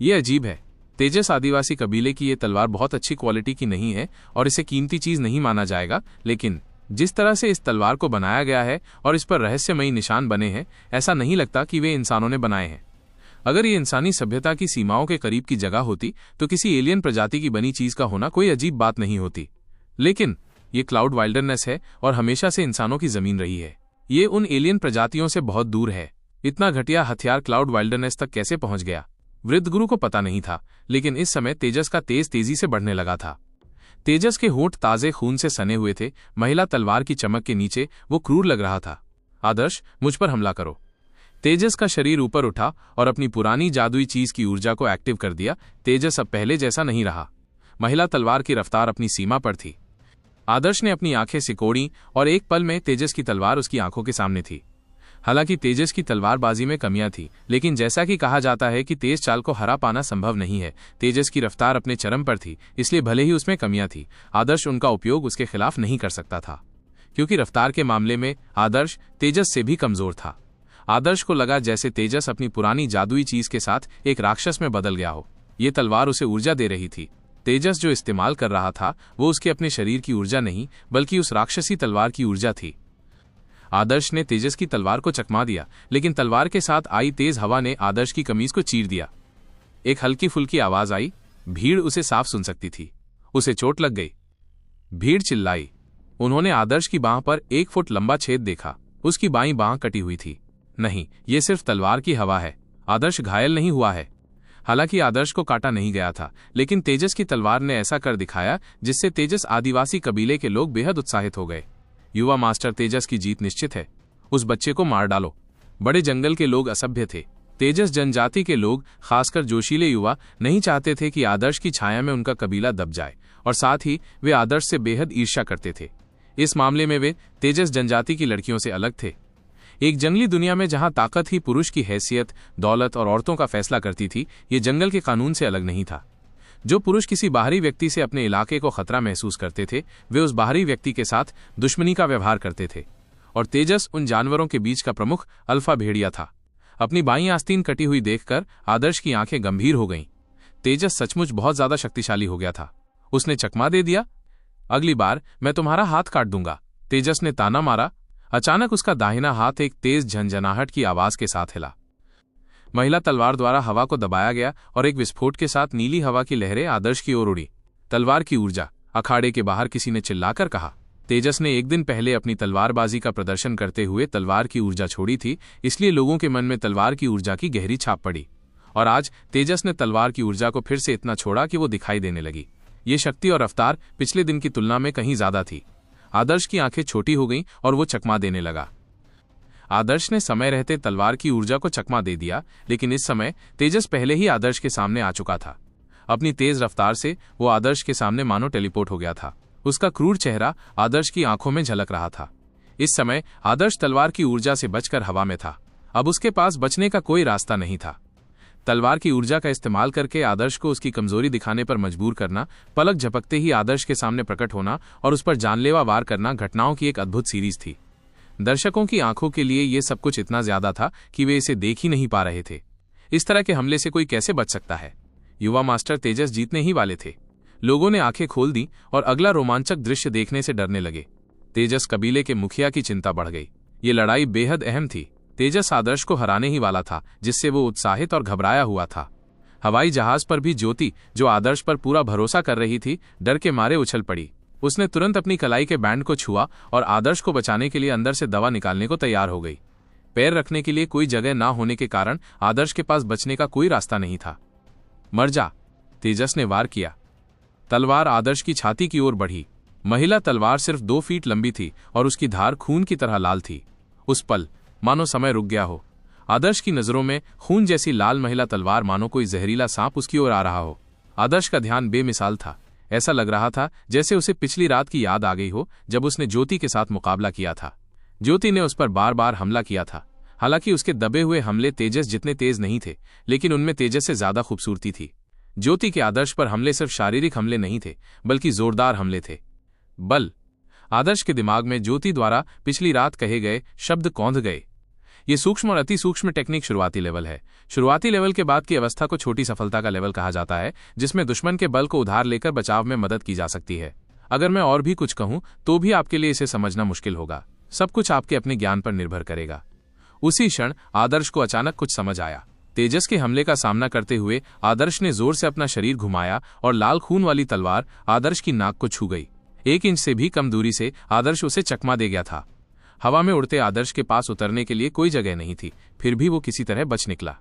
ये अजीब है। तेजस आदिवासी कबीले की ये तलवार बहुत अच्छी क्वालिटी की नहीं है और इसे कीमती चीज नहीं माना जाएगा, लेकिन जिस तरह से इस तलवार को बनाया गया है और इस पर रहस्यमयी निशान बने हैं, ऐसा नहीं लगता कि वे इंसानों ने बनाए हैं। अगर ये इंसानी सभ्यता की सीमाओं के करीब की जगह होती तो किसी एलियन प्रजाति की बनी चीज का होना कोई अजीब बात नहीं होती। लेकिन ये क्लाउड वाइल्डरनेस है और हमेशा से इंसानों की जमीन रही है। ये उन एलियन प्रजातियों से बहुत दूर है। इतना घटिया हथियार क्लाउड वाइल्डरनेस तक कैसे पहुंच गया, वृद्ध गुरु को पता नहीं था। लेकिन इस समय तेजस का तेज तेजी से बढ़ने लगा था। तेजस के होंठ ताजे खून से सने हुए थे। महिला तलवार की चमक के नीचे वो क्रूर लग रहा था। आदर्श, मुझ पर हमला करो। तेजस का शरीर ऊपर उठा और अपनी पुरानी जादुई चीज की ऊर्जा को एक्टिव कर दिया। तेजस अब पहले जैसा नहीं रहा। महिला तलवार की रफ्तार अपनी सीमा पर थी। आदर्श ने अपनी आंखें सिकोड़ी और एक पल में तेजस की तलवार उसकी आंखों के सामने थी। हालांकि तेजस की तलवारबाजी में कमियां थी, लेकिन जैसा कि कहा जाता है कि तेज चाल को हरा पाना संभव नहीं है, तेजस की रफ्तार अपने चरम पर थी, इसलिए भले ही उसमें कमियां थी, आदर्श उनका उपयोग उसके खिलाफ नहीं कर सकता था, क्योंकि रफ्तार के मामले में आदर्श तेजस से भी कमजोर था। आदर्श को लगा जैसे तेजस अपनी पुरानी जादुई चीज के साथ एक राक्षस में बदल गया हो। ये तलवार उसे ऊर्जा दे रही थी। तेजस जो इस्तेमाल कर रहा था वो उसके अपने शरीर की ऊर्जा नहीं, बल्कि उस राक्षसी तलवार की ऊर्जा थी। आदर्श ने तेजस की तलवार को चकमा दिया, लेकिन तलवार के साथ आई तेज हवा ने आदर्श की कमीज को चीर दिया। एक हल्की फुल्की आवाज आई। भीड़ उसे साफ सुन सकती थी। उसे चोट लग गई। भीड़ चिल्लाई। उन्होंने आदर्श की बांह पर 1 फुट लंबा छेद देखा। उसकी बाईं बांह कटी हुई थी। नहीं, ये सिर्फ तलवार की हवा है। आदर्श घायल नहीं हुआ है। हालांकि आदर्श को काटा नहीं गया था, लेकिन तेजस की तलवार ने ऐसा कर दिखाया जिससे तेजस आदिवासी कबीले के लोग बेहद उत्साहित हो गए। युवा मास्टर, तेजस की जीत निश्चित है। उस बच्चे को मार डालो। बड़े जंगल के लोग असभ्य थे। तेजस जनजाति के लोग, खासकर जोशीले युवा, नहीं चाहते थे कि आदर्श की छाया में उनका कबीला दब जाए, और साथ ही वे आदर्श से बेहद ईर्ष्या करते थे। इस मामले में वे तेजस जनजाति की लड़कियों से अलग थे। एक जंगली दुनिया में जहां ताकत ही पुरुष की हैसियत, दौलत और औरतों का फैसला करती थी, ये जंगल के कानून से अलग नहीं था। जो पुरुष किसी बाहरी व्यक्ति से अपने इलाके को खतरा महसूस करते थे, वे उस बाहरी व्यक्ति के साथ दुश्मनी का व्यवहार करते थे, और तेजस उन जानवरों के बीच का प्रमुख अल्फा भेड़िया था। अपनी बाईं आस्तीन कटी हुई देखकर आदर्श की आंखें गंभीर हो गईं। तेजस सचमुच बहुत ज्यादा शक्तिशाली हो गया था। उसने चकमा दे दिया। अगली बार मैं तुम्हारा हाथ काट दूंगा, तेजस ने ताना मारा। अचानक उसका दाहिना हाथ एक तेज झंझनाहट की आवाज के साथ हिला। महिला तलवार द्वारा हवा को दबाया गया और एक विस्फोट के साथ नीली हवा की लहरें आदर्श की ओर उड़ी। तलवार की ऊर्जा, अखाड़े के बाहर किसी ने चिल्लाकर कहा। तेजस ने एक दिन पहले अपनी तलवारबाजी का प्रदर्शन करते हुए तलवार की ऊर्जा छोड़ी थी, इसलिए लोगों के मन में तलवार की ऊर्जा की गहरी छाप पड़ी, और आज तेजस ने तलवार की ऊर्जा को फिर से इतना छोड़ा कि वो दिखाई देने लगी। ये शक्ति और रफ्तार पिछले दिन की तुलना में कहीं ज्यादा थी। आदर्श की आंखें छोटी हो गईं और वो चकमा देने लगा। आदर्श ने समय रहते तलवार की ऊर्जा को चकमा दे दिया, लेकिन इस समय तेजस पहले ही आदर्श के सामने आ चुका था। अपनी तेज रफ्तार से वो आदर्श के सामने मानो टेलीपोर्ट हो गया था। उसका क्रूर चेहरा आदर्श की आंखों में झलक रहा था। इस समय आदर्श तलवार की ऊर्जा से बचकर हवा में था। अब उसके पास बचने का कोई रास्ता नहीं था। तलवार की ऊर्जा का इस्तेमाल करके आदर्श को उसकी कमजोरी दिखाने पर मजबूर करना, पलक झपकते ही आदर्श के सामने प्रकट होना और उस पर जानलेवा वार करना घटनाओं की एक अद्भुत सीरीज थी। दर्शकों की आंखों के लिए ये सब कुछ इतना ज्यादा था कि वे इसे देख ही नहीं पा रहे थे। इस तरह के हमले से कोई कैसे बच सकता है? युवा मास्टर तेजस जीतने ही वाले थे। लोगों ने आंखें खोल दी और अगला रोमांचक दृश्य देखने से डरने लगे। तेजस कबीले के मुखिया की चिंता बढ़ गई। ये लड़ाई बेहद अहम थी। तेजस आदर्श को हराने ही वाला था, जिससे वो उत्साहित और घबराया हुआ था। हवाई जहाज पर भी ज्योति, जो आदर्श पर पूरा भरोसा कर रही थी, डर के मारे उछल पड़ी। उसने तुरंत अपनी कलाई के बैंड को छुआ और आदर्श को बचाने के लिए अंदर से दवा निकालने को तैयार हो गई। पैर रखने के लिए कोई जगह ना होने के कारण आदर्श के पास बचने का कोई रास्ता नहीं था। मर जा, तेजस ने वार किया। तलवार आदर्श की छाती की ओर बढ़ी। महिला तलवार सिर्फ 2 फीट लंबी थी और उसकी धार खून की तरह लाल थी। उस पल मानो समय रुक गया हो। आदर्श की नजरों में खून जैसी लाल महिला तलवार मानो कोई जहरीला सांप उसकी ओर आ रहा हो। आदर्श का ध्यान बेमिसाल था। ऐसा लग रहा था जैसे उसे पिछली रात की याद आ गई हो, जब उसने ज्योति के साथ मुकाबला किया था। ज्योति ने उस पर बार बार हमला किया था। हालांकि उसके दबे हुए हमले तेजस जितने तेज नहीं थे, लेकिन उनमें तेजस से ज्यादा खूबसूरती थी। ज्योति के आदर्श पर हमले सिर्फ शारीरिक हमले नहीं थे, बल्कि जोरदार हमले थे। बल। आदर्श के दिमाग में ज्योति द्वारा पिछली रात कहे गए शब्द कौंध गए। ये सूक्ष्म और अति सूक्ष्म टेक्निक शुरुआती लेवल है। शुरुआती लेवल के बाद की अवस्था को छोटी सफलता का लेवल कहा जाता है, जिसमें दुश्मन के बल को उधार लेकर बचाव में मदद की जा सकती है। अगर मैं और भी कुछ कहूं तो भी आपके लिए इसे समझना मुश्किल होगा। सब कुछ आपके अपने ज्ञान पर निर्भर करेगा। उसी क्षण आदर्श को अचानक कुछ समझ आया। तेजस के हमले का सामना करते हुए आदर्श ने जोर से अपना शरीर घुमाया और लाल खून वाली तलवार आदर्श की नाक को छू गई। 1 इंच से भी कम दूरी से आदर्श उसे चकमा दे गया था। हवा में उड़ते आदर्श के पास उतरने के लिए कोई जगह नहीं थी, फिर भी वो किसी तरह बच निकला।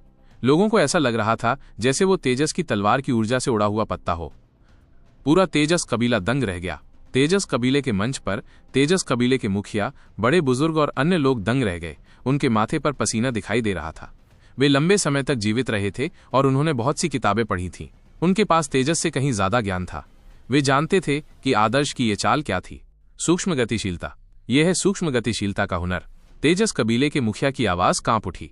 लोगों को ऐसा लग रहा था जैसे वो तेजस की तलवार की ऊर्जा से उड़ा हुआ पत्ता हो। पूरा तेजस कबीला दंग रह गया। तेजस कबीले के मंच पर तेजस कबीले के मुखिया, बड़े बुजुर्ग और अन्य लोग दंग रह गए। उनके माथे पर पसीना दिखाई दे रहा था। वे लंबे समय तक जीवित रहे थे और उन्होंने बहुत सी किताबें पढ़ी थीं। उनके पास तेजस से कहीं ज्यादा ज्ञान था। वे जानते थे कि आदर्श की ये चाल क्या थी। सूक्ष्म गतिशीलता। यह है सूक्ष्म गतिशीलता का हुनर। तेजस कबीले के मुखिया की आवाज कांप उठी।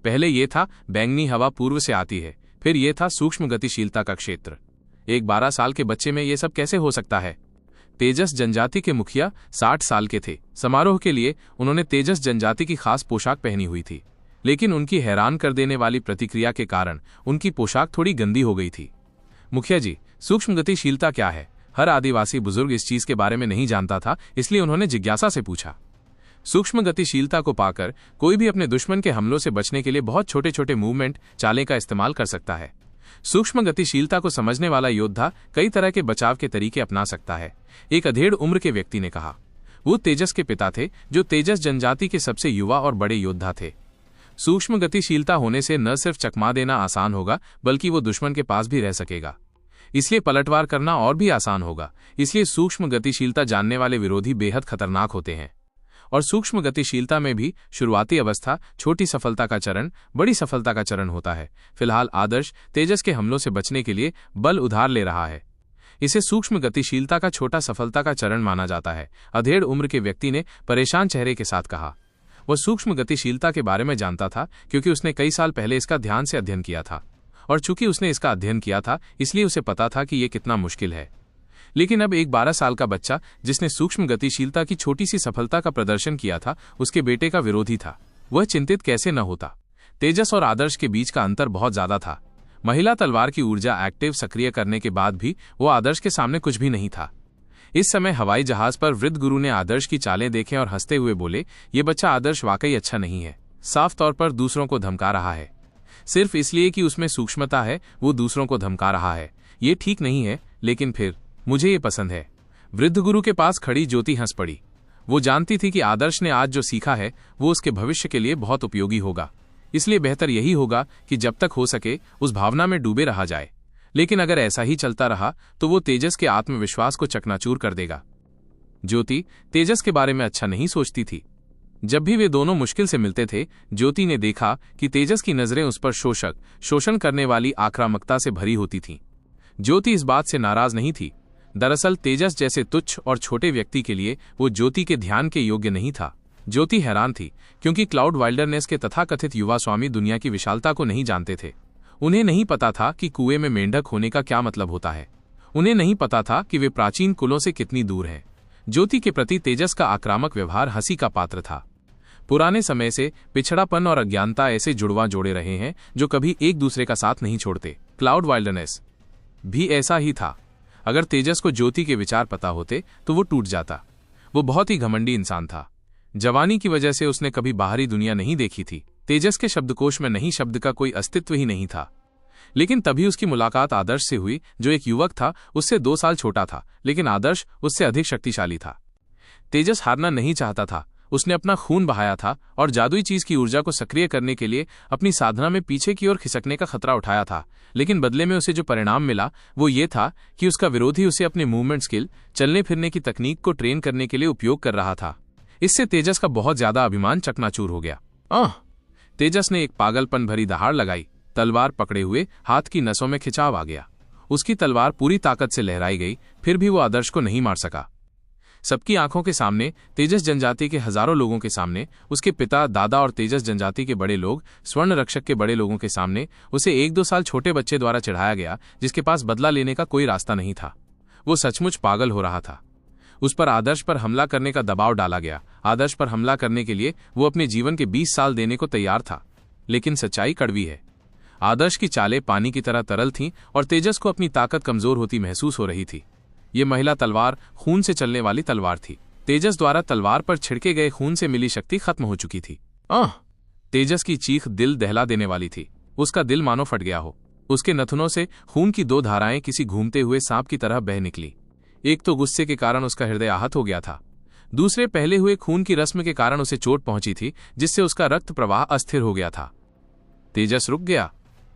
पहले यह था बैंगनी हवा पूर्व से आती है, फिर यह था सूक्ष्म गतिशीलता का क्षेत्र। एक 12 साल के बच्चे में यह सब कैसे हो सकता है? तेजस जनजाति के मुखिया 60 साल के थे। समारोह के लिए उन्होंने तेजस जनजाति की खास पोशाक पहनी हुई थी, लेकिन उनकी हैरान कर देने वाली प्रतिक्रिया के कारण उनकी पोशाक थोड़ी गंदी हो गई थी। मुखिया जी, सूक्ष्म गतिशीलता क्या है? हर आदिवासी बुजुर्ग इस चीज के बारे में नहीं जानता था, इसलिए उन्होंने जिज्ञासा से पूछा। सूक्ष्म गतिशीलता को पाकर कोई भी अपने दुश्मन के हमलों से बचने के लिए बहुत छोटे छोटे मूवमेंट, चालें का इस्तेमाल कर सकता है। सूक्ष्म गतिशीलता को समझने वाला योद्धा कई तरह के बचाव के तरीके अपना सकता है, एक अधेड़ उम्र के व्यक्ति ने कहा। वो तेजस के पिता थे, जो तेजस जनजाति के सबसे युवा और बड़े योद्धा थे। सूक्ष्म गतिशीलता होने से न सिर्फ चकमा देना आसान होगा, बल्कि वो दुश्मन के पास भी रह सकेगा। इसलिए पलटवार करना और भी आसान होगा। इसलिए सूक्ष्म गतिशीलता जानने वाले विरोधी बेहद खतरनाक होते हैं। और सूक्ष्म गतिशीलता में भी शुरुआती अवस्था, छोटी सफलता का चरण, बड़ी सफलता का चरण होता है। फिलहाल आदर्श तेजस के हमलों से बचने के लिए बल उधार ले रहा है। इसे सूक्ष्म गतिशीलता का छोटा सफलता का चरण माना जाता है, अधेड़ उम्र के व्यक्ति ने परेशान चेहरे के साथ कहा। वह सूक्ष्म गतिशीलता के बारे में जानता था क्योंकि उसने कई साल पहले इसका ध्यान से अध्ययन किया था, और चूंकि उसने इसका अध्ययन किया था इसलिए उसे पता था कि यह कितना मुश्किल है। लेकिन अब एक 12 साल का बच्चा जिसने सूक्ष्म गतिशीलता की छोटी सी सफलता का प्रदर्शन किया था, उसके बेटे का विरोधी था। वह चिंतित कैसे न होता? तेजस और आदर्श के बीच का अंतर बहुत ज्यादा था। महिला तलवार की ऊर्जा एक्टिव सक्रिय करने के बाद भी वो आदर्श के सामने कुछ भी नहीं था। इस समय हवाई जहाज पर वृद्ध गुरु ने आदर्श की चालें देखें और हंसते हुए बोले, ये बच्चा आदर्श वाकई अच्छा नहीं है। साफ तौर पर दूसरों को धमका रहा है। सिर्फ इसलिए कि उसमें सूक्ष्मता है, वो दूसरों को धमका रहा है। ये ठीक नहीं है, लेकिन फिर मुझे ये पसंद है। वृद्ध गुरु के पास खड़ी ज्योति हंस पड़ी। वो जानती थी कि आदर्श ने आज जो सीखा है वो उसके भविष्य के लिए बहुत उपयोगी होगा। इसलिए बेहतर यही होगा कि जब तक हो सके उस भावना में डूबे रहा जाए। लेकिन अगर ऐसा ही चलता रहा तो वो तेजस के आत्मविश्वास को चकनाचूर कर देगा। ज्योति तेजस के बारे में अच्छा नहीं सोचती थी। जब भी वे दोनों मुश्किल से मिलते थे, ज्योति ने देखा कि तेजस की नजरें उस पर शोषण करने वाली आक्रामकता से भरी होती थीं। ज्योति इस बात से नाराज नहीं थी। दरअसल तेजस जैसे तुच्छ और छोटे व्यक्ति के लिए वो ज्योति के ध्यान के योग्य नहीं था। ज्योति हैरान थी क्योंकि क्लाउड वाइल्डरनेस के तथाकथित युवा स्वामी दुनिया की विशालता को नहीं जानते थे। उन्हें नहीं पता था कि कुएं में मेंढक होने का क्या मतलब होता है। उन्हें नहीं पता था कि वे प्राचीन कुलों से कितनी दूर हैं। ज्योति के प्रति तेजस का आक्रामक व्यवहार हंसी का पात्र था। पुराने समय से पिछड़ापन और अज्ञानता ऐसे जुड़वा जोड़े रहे हैं जो कभी एक दूसरे का साथ नहीं छोड़ते। क्लाउड वाइल्डरनेस भी ऐसा ही था। अगर तेजस को ज्योति के विचार पता होते तो वो टूट जाता। वो बहुत ही घमंडी इंसान था। जवानी की वजह से उसने कभी बाहरी दुनिया नहीं देखी थी। तेजस के शब्दकोश में नहीं शब्द का कोई अस्तित्व ही नहीं था। लेकिन तभी उसकी मुलाकात आदर्श से हुई, जो एक युवक था, उससे 2 साल छोटा था, लेकिन आदर्श उससे अधिक शक्तिशाली था। तेजस हारना नहीं चाहता था। उसने अपना खून बहाया था और जादुई चीज की ऊर्जा को सक्रिय करने के लिए अपनी साधना में पीछे की ओर खिसकने का खतरा उठाया था। लेकिन बदले में उसे जो परिणाम मिला वो ये था कि उसका विरोधी उसे अपने मूवमेंट स्किल, चलने फिरने की तकनीक को ट्रेन करने के लिए उपयोग कर रहा था। इससे तेजस का बहुत ज्यादा अभिमान चकनाचूर हो गया। तेजस ने एक पागलपन भरी दहाड़ लगाई। तलवार पकड़े हुए हाथ की नसों में खिंचाव आ गया। उसकी तलवार पूरी ताकत से लहराई गई, फिर भी वो आदर्श को नहीं मार सका। सबकी आंखों के सामने, तेजस जनजाति के हजारों लोगों के सामने, उसके पिता, दादा और तेजस जनजाति के बड़े लोग, स्वर्ण रक्षक के बड़े लोगों के सामने उसे 1-2 साल छोटे बच्चे द्वारा चढ़ाया गया जिसके पास बदला लेने का कोई रास्ता नहीं था। वो सचमुच पागल हो रहा था। उस पर आदर्श पर हमला करने का दबाव डाला गया। आदर्श पर हमला करने के लिए वो अपने जीवन के 20 साल देने को तैयार था। लेकिन सच्चाई कड़वी है। आदर्श की चालें पानी की तरह तरल थीं और तेजस को अपनी ताकत कमजोर होती महसूस हो रही थी। ये महिला तलवार खून से चलने वाली तलवार थी। तेजस द्वारा तलवार पर छिड़के गए खून से मिली शक्ति खत्म हो चुकी थी। तेजस की चीख दिल दहला देने वाली थी। उसका दिल मानो फट गया हो। उसके नथुनों से खून की 2 धाराएं किसी घूमते हुए सांप की तरह बह निकली। एक तो गुस्से के कारण उसका हृदय आहत हो गया था, दूसरे पहले हुए खून की रस्म के कारण उसे चोट पहुंची थी जिससे उसका रक्त प्रवाह अस्थिर हो गया था। तेजस रुक गया।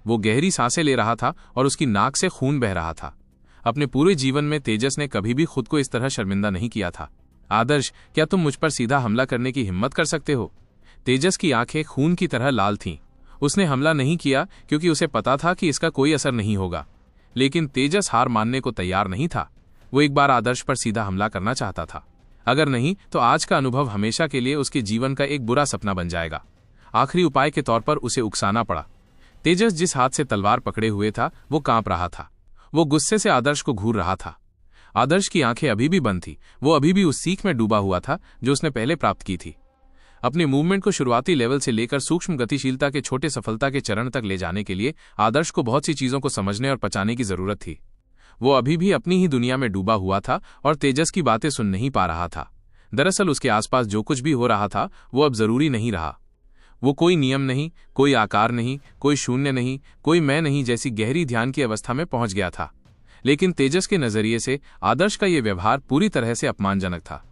वो गहरी सांसें ले रहा था और उसकी नाक से खून बह रहा था। अपने पूरे जीवन में तेजस ने कभी भी खुद को इस तरह शर्मिंदा नहीं किया था। आदर्श, क्या तुम मुझ पर सीधा हमला करने की हिम्मत कर सकते हो? तेजस की आंखें खून की तरह लाल थीं। उसने हमला नहीं किया क्योंकि उसे पता था कि इसका कोई असर नहीं होगा, लेकिन तेजस हार मानने को तैयार नहीं था। वो एक बार आदर्श पर सीधा हमला करना चाहता था। अगर नहीं तो आज का अनुभव हमेशा के लिए उसके जीवन का एक बुरा सपना बन जाएगा। आखिरी उपाय के तौर पर उसे उकसाना पड़ा। तेजस जिस हाथ से तलवार पकड़े हुए था वो कांप रहा था। वो गुस्से से आदर्श को घूर रहा था। आदर्श की आंखें अभी भी बंद थी। वो अभी भी उस सीख में डूबा हुआ था जो उसने पहले प्राप्त की थी। अपने मूवमेंट को शुरुआती लेवल से लेकर सूक्ष्म गतिशीलता के छोटे सफलता के चरण तक ले जाने के लिए आदर्श को बहुत सी चीजों को समझने और पचाने की जरूरत थी। वो अभी भी अपनी ही दुनिया में डूबा हुआ था और तेजस की बातें सुन नहीं पा रहा था। दरअसल उसके आसपास जो कुछ भी हो रहा था वो अब जरूरी नहीं रहा। वो कोई नियम नहीं, कोई आकार नहीं, कोई शून्य नहीं, कोई मैं नहीं जैसी गहरी ध्यान की अवस्था में पहुंच गया था। लेकिन तेजस के नजरिए से आदर्श का यह व्यवहार पूरी तरह से अपमानजनक था।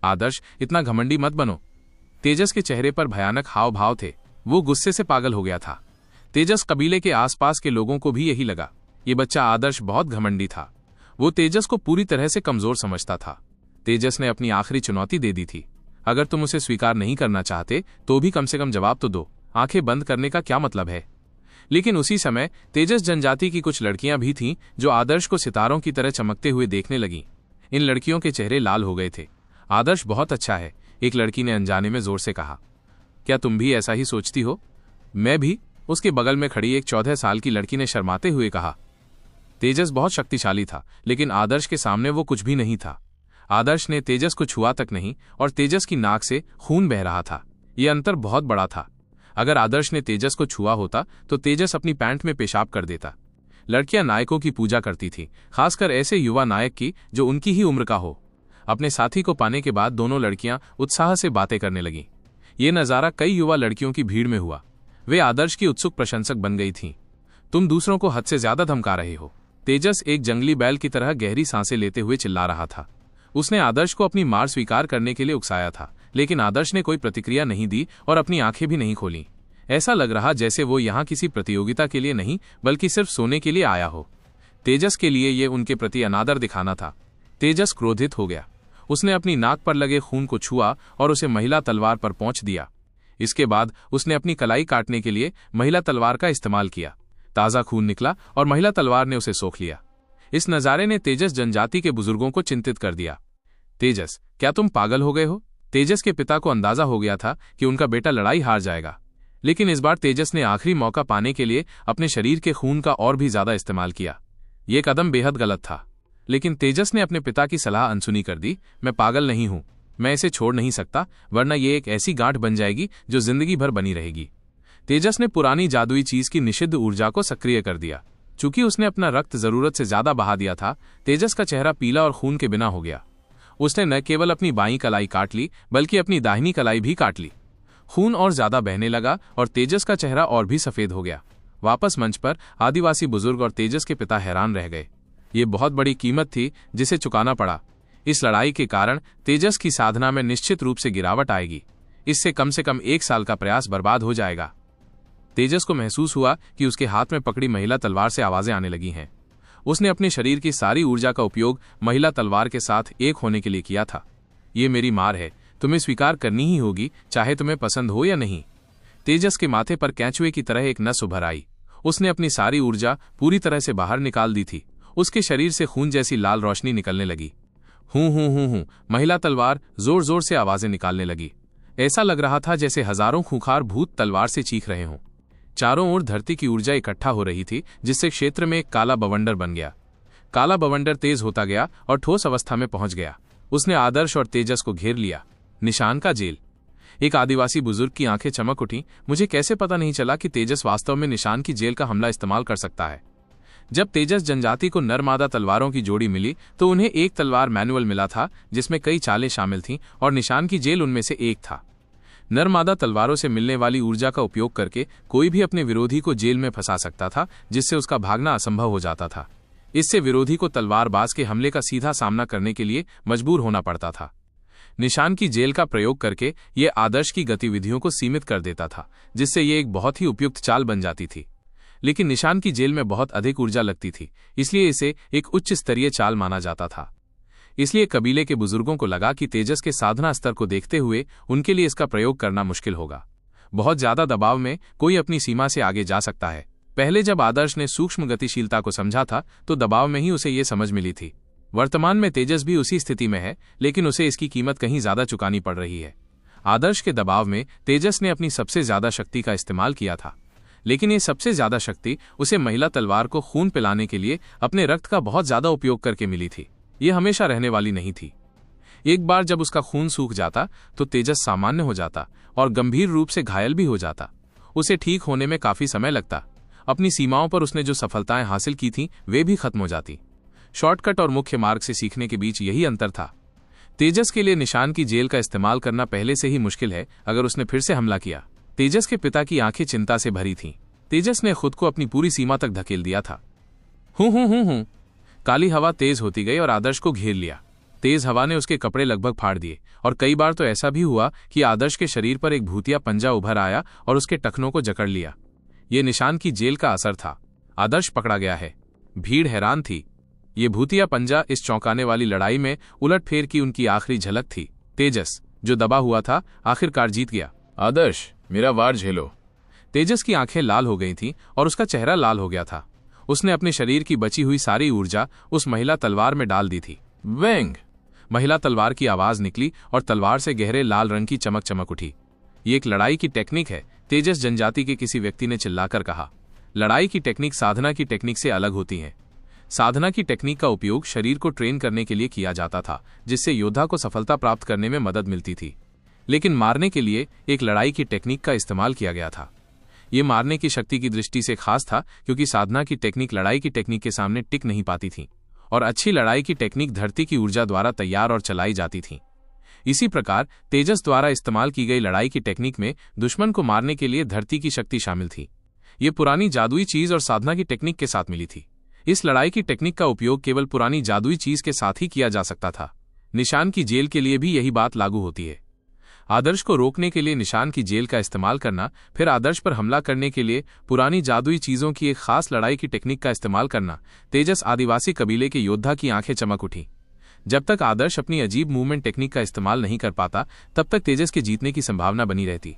आदर्श, इतना घमंडी मत बनो। तेजस के चेहरे पर भयानक हाव भाव थे। वो गुस्से से पागल हो गया था। तेजस कबीले के आसपास के लोगों को भी यही लगा। ये बच्चा आदर्श बहुत घमंडी था। वो तेजस को पूरी तरह से कमजोर समझता था। तेजस ने अपनी आखिरी चुनौती दे दी थी। अगर तुम उसे स्वीकार नहीं करना चाहते तो भी कम से कम जवाब तो दो। आंखें बंद करने का क्या मतलब है? लेकिन उसी समय तेजस जनजाति की कुछ लड़कियां भी थीं जो आदर्श को सितारों की तरह चमकते हुए देखने लगीं। इन लड़कियों के चेहरे लाल हो गए थे। आदर्श बहुत अच्छा है, एक लड़की ने अनजाने में जोर से कहा। क्या तुम भी ऐसा ही सोचती हो? मैं भी, उसके बगल में खड़ी एक 14 साल की लड़की ने शर्माते हुए कहा। तेजस बहुत शक्तिशाली था, लेकिन आदर्श के सामने वो कुछ भी नहीं था। आदर्श ने तेजस को छुआ तक नहीं और तेजस की नाक से खून बह रहा था। यह अंतर बहुत बड़ा था। अगर आदर्श ने तेजस को छुआ होता तो तेजस अपनी पैंट में पेशाब कर देता। लड़कियां नायकों की पूजा करती थीं, खासकर ऐसे युवा नायक की जो उनकी ही उम्र का हो। अपने साथी को पाने के बाद दोनों लड़कियां उत्साह से बातें करने लगीं। ये नज़ारा कई युवा लड़कियों की भीड़ में हुआ। वे आदर्श की उत्सुक प्रशंसक बन गई थीं। तुम दूसरों को हद से ज्यादा धमका रहे हो। तेजस एक जंगली बैल की तरह गहरी सांसें लेते हुए चिल्ला रहा था। उसने आदर्श को अपनी मार स्वीकार करने के लिए उकसाया था, लेकिन आदर्श ने कोई प्रतिक्रिया नहीं दी और अपनी आंखें भी नहीं खोली। ऐसा लग रहा जैसे वो यहाँ किसी प्रतियोगिता के लिए नहीं बल्कि सिर्फ सोने के लिए आया हो। तेजस के लिए ये उनके प्रति अनादर दिखाना था। तेजस क्रोधित हो गया। उसने अपनी नाक पर लगे खून को छुआ और उसे महिला तलवार पर पोंछ दिया। इसके बाद उसने अपनी कलाई काटने के लिए महिला तलवार का इस्तेमाल किया। ताज़ा खून निकला और महिला तलवार ने उसे सोख लिया। इस नज़ारे ने तेजस जनजाति के बुजुर्गों को चिंतित कर दिया। तेजस, क्या तुम पागल हो गए हो? तेजस के पिता को अंदाजा हो गया था कि उनका बेटा लड़ाई हार जाएगा, लेकिन इस बार तेजस ने आखिरी मौका पाने के लिए अपने शरीर के खून का और भी ज्यादा इस्तेमाल किया। यह कदम बेहद गलत था, लेकिन तेजस ने अपने पिता की सलाह अनसुनी कर दी। मैं पागल नहीं हूं, मैं इसे छोड़ नहीं सकता, वरना यह एक ऐसी गांठ बन जाएगी जो जिंदगी भर बनी रहेगी। तेजस ने पुरानी जादुई चीज की निषिद्ध ऊर्जा को सक्रिय कर दिया। चूंकि उसने अपना रक्त जरूरत से ज्यादा बहा दिया था, तेजस का चेहरा पीला और खून के बिना हो गया। उसने न केवल अपनी बाईं कलाई काट ली बल्कि अपनी दाहिनी कलाई भी काट ली। खून और ज्यादा बहने लगा और तेजस का चेहरा और भी सफेद हो गया। वापस मंच पर आदिवासी बुजुर्ग और तेजस के पिता हैरान रह गए। ये बहुत बड़ी कीमत थी जिसे चुकाना पड़ा। इस लड़ाई के कारण तेजस की साधना में निश्चित रूप से गिरावट आएगी। इससे कम से कम 1 साल का प्रयास बर्बाद हो जाएगा। तेजस को महसूस हुआ कि उसके हाथ में पकड़ी महिला तलवार से आवाजें आने लगी हैं। उसने अपने शरीर की सारी ऊर्जा का उपयोग महिला तलवार के साथ एक होने के लिए किया था। ये मेरी मार है, तुम्हें स्वीकार करनी ही होगी, चाहे तुम्हें पसंद हो या नहीं। तेजस के माथे पर कैंचुए की तरह एक नस उभर आई। उसने अपनी सारी ऊर्जा पूरी तरह से बाहर निकाल दी थी। उसके शरीर से खून जैसी लाल रोशनी निकलने लगी। हूं, महिला तलवार जोर जोर से आवाजें निकालने लगी। ऐसा लग रहा था जैसे हजारों खूंखार भूत तलवार से चीख रहे हों। चारों ओर धरती की ऊर्जा इकट्ठा हो रही थी, जिससे क्षेत्र में एक काला बवंडर बन गया। काला बवंडर तेज होता गया और ठोस अवस्था में पहुंच गया। उसने आदर्श और तेजस को घेर लिया। निशान का जेल। एक आदिवासी बुजुर्ग की आंखें चमक उठी। मुझे कैसे पता नहीं चला कि तेजस वास्तव में निशान की जेल का हमला इस्तेमाल कर सकता है। जब तेजस जनजाति को नरमादा तलवारों की जोड़ी मिली तो उन्हें एक तलवार मैनुअल मिला था जिसमें कई चालें शामिल थीं और निशान की जेल उनमें से एक था। नरमादा तलवारों से मिलने वाली ऊर्जा का उपयोग करके कोई भी अपने विरोधी को जेल में फंसा सकता था, जिससे उसका भागना असंभव हो जाता था। इससे विरोधी को तलवारबाज के हमले का सीधा सामना करने के लिए मजबूर होना पड़ता था। निशान की जेल का प्रयोग करके ये आदर्श की गतिविधियों को सीमित कर देता था, जिससे ये एक बहुत ही उपयुक्त चाल बन जाती थी। लेकिन निशान की जेल में बहुत अधिक ऊर्जा लगती थी, इसलिए इसे एक उच्च स्तरीय चाल माना जाता था। इसलिए कबीले के बुजुर्गों को लगा कि तेजस के साधना स्तर को देखते हुए उनके लिए इसका प्रयोग करना मुश्किल होगा। बहुत ज्यादा दबाव में कोई अपनी सीमा से आगे जा सकता है। पहले जब आदर्श ने सूक्ष्म गतिशीलता को समझा था तो दबाव में ही उसे ये समझ मिली थी। वर्तमान में तेजस भी उसी स्थिति में है, लेकिन उसे इसकी कीमत कहीं ज्यादा चुकानी पड़ रही है। आदर्श के दबाव में तेजस ने अपनी सबसे ज्यादा शक्ति का इस्तेमाल किया था, लेकिन ये सबसे ज्यादा शक्ति उसे महिला तलवार को खून पिलाने के लिए अपने रक्त का बहुत ज्यादा उपयोग करके मिली थी। ये हमेशा रहने वाली नहीं थी। एक बार जब उसका खून सूख जाता तो तेजस सामान्य हो जाता और गंभीर रूप से घायल भी हो जाता। उसे ठीक होने में काफी समय लगता। अपनी सीमाओं पर उसने जो सफलताएं हासिल की थीं वे भी खत्म हो जाती। शॉर्टकट और मुख्य मार्ग से सीखने के बीच यही अंतर था। तेजस के लिए निशान की जेल का इस्तेमाल करना पहले से ही मुश्किल है अगर उसने फिर से हमला किया। तेजस के पिता की आंखें चिंता से भरी थीं। तेजस ने खुद को अपनी पूरी सीमा तक धकेल दिया था। हूं। काली हवा तेज होती गई और आदर्श को घेर लिया। तेज हवा ने उसके कपड़े लगभग फाड़ दिए और कई बार तो ऐसा भी हुआ कि आदर्श के शरीर पर एक भूतिया पंजा उभर आया और उसके टखनों को जकड़ लिया। ये निशान की जेल का असर था। आदर्श पकड़ा गया है। भीड़ हैरान थी। ये भूतिया पंजा इस चौंकाने वाली लड़ाई में उलटफेर की उनकी आखिरी झलक थी। तेजस, जो दबा हुआ था, आखिरकार जीत गया। आदर्श, मेरा वार झेलो। तेजस की आंखें लाल हो गई थीं और उसका चेहरा लाल हो गया था। उसने अपने शरीर की बची हुई सारी ऊर्जा उस महिला तलवार में डाल दी थी। वेंग! महिला तलवार की आवाज निकली और तलवार से गहरे लाल रंग की चमक चमक उठी। ये एक लड़ाई की टेक्निक है, तेजस जनजाति के किसी व्यक्ति ने चिल्लाकर कहा। लड़ाई की टेक्निक साधना की टेक्निक से अलग होती है। साधना की टेक्निक का उपयोग शरीर को ट्रेन करने के लिए किया जाता था, जिससे योद्धा को सफलता प्राप्त करने में मदद मिलती थी। लेकिन मारने के लिए एक लड़ाई की टेक्निक का इस्तेमाल किया गया था। ये मारने की शक्ति की दृष्टि से खास था, क्योंकि साधना की टेक्निक लड़ाई की टेक्निक के सामने टिक नहीं पाती थी और अच्छी लड़ाई की टेक्निक धरती की ऊर्जा द्वारा तैयार और चलाई जाती थी। इसी प्रकार तेजस द्वारा इस्तेमाल की गई लड़ाई की टेक्निक में दुश्मन को मारने के लिए धरती की शक्ति शामिल थी। ये पुरानी जादुई चीज और साधना की टेक्निक के साथ मिली थी। इस लड़ाई की टेक्निक का उपयोग केवल पुरानी जादुई चीज के साथ ही किया जा सकता था। निशान की जेल के लिए भी यही बात लागू होती है। आदर्श को रोकने के लिए निशान की जेल का इस्तेमाल करना, फिर आदर्श पर हमला करने के लिए पुरानी जादुई चीजों की एक खास लड़ाई की टेक्निक का इस्तेमाल करना। तेजस आदिवासी कबीले के योद्धा की आंखें चमक उठी। जब तक आदर्श अपनी अजीब मूवमेंट टेक्निक का इस्तेमाल नहीं कर पाता, तब तक तेजस के जीतने की संभावना बनी रहती।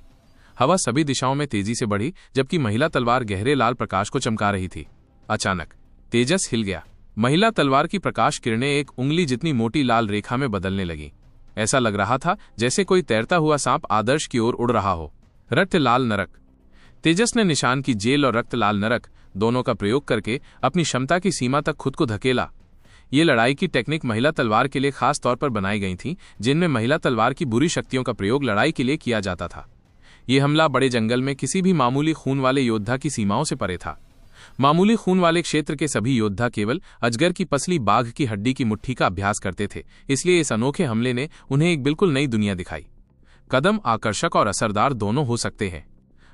हवा सभी दिशाओं में तेजी से बढ़ी, जबकि महिला तलवार गहरे लाल प्रकाश को चमका रही थी। अचानक तेजस हिल गया। महिला तलवार की प्रकाश किरणें एक उंगली जितनी मोटी लाल रेखा में बदलने लगी। ऐसा लग रहा था जैसे कोई तैरता हुआ सांप आदर्श की ओर उड़ रहा हो। रक्त लाल नरक। तेजस ने निशान की जेल और रक्त लाल नरक दोनों का प्रयोग करके अपनी क्षमता की सीमा तक खुद को धकेला। ये लड़ाई की टेक्निक महिला तलवार के लिए खास तौर पर बनाई गई थी, जिनमें महिला तलवार की बुरी शक्तियों का प्रयोग लड़ाई के लिए किया जाता था। ये हमला बड़े जंगल में किसी भी मामूली खून वाले योद्धा की सीमाओं से परे था। मामूली खून वाले क्षेत्र के सभी योद्धा केवल अजगर की पसली बाघ की हड्डी की मुट्ठी का अभ्यास करते थे, इसलिए इस अनोखे हमले ने उन्हें एक बिल्कुल नई दुनिया दिखाई। कदम आकर्षक और असरदार दोनों हो सकते हैं।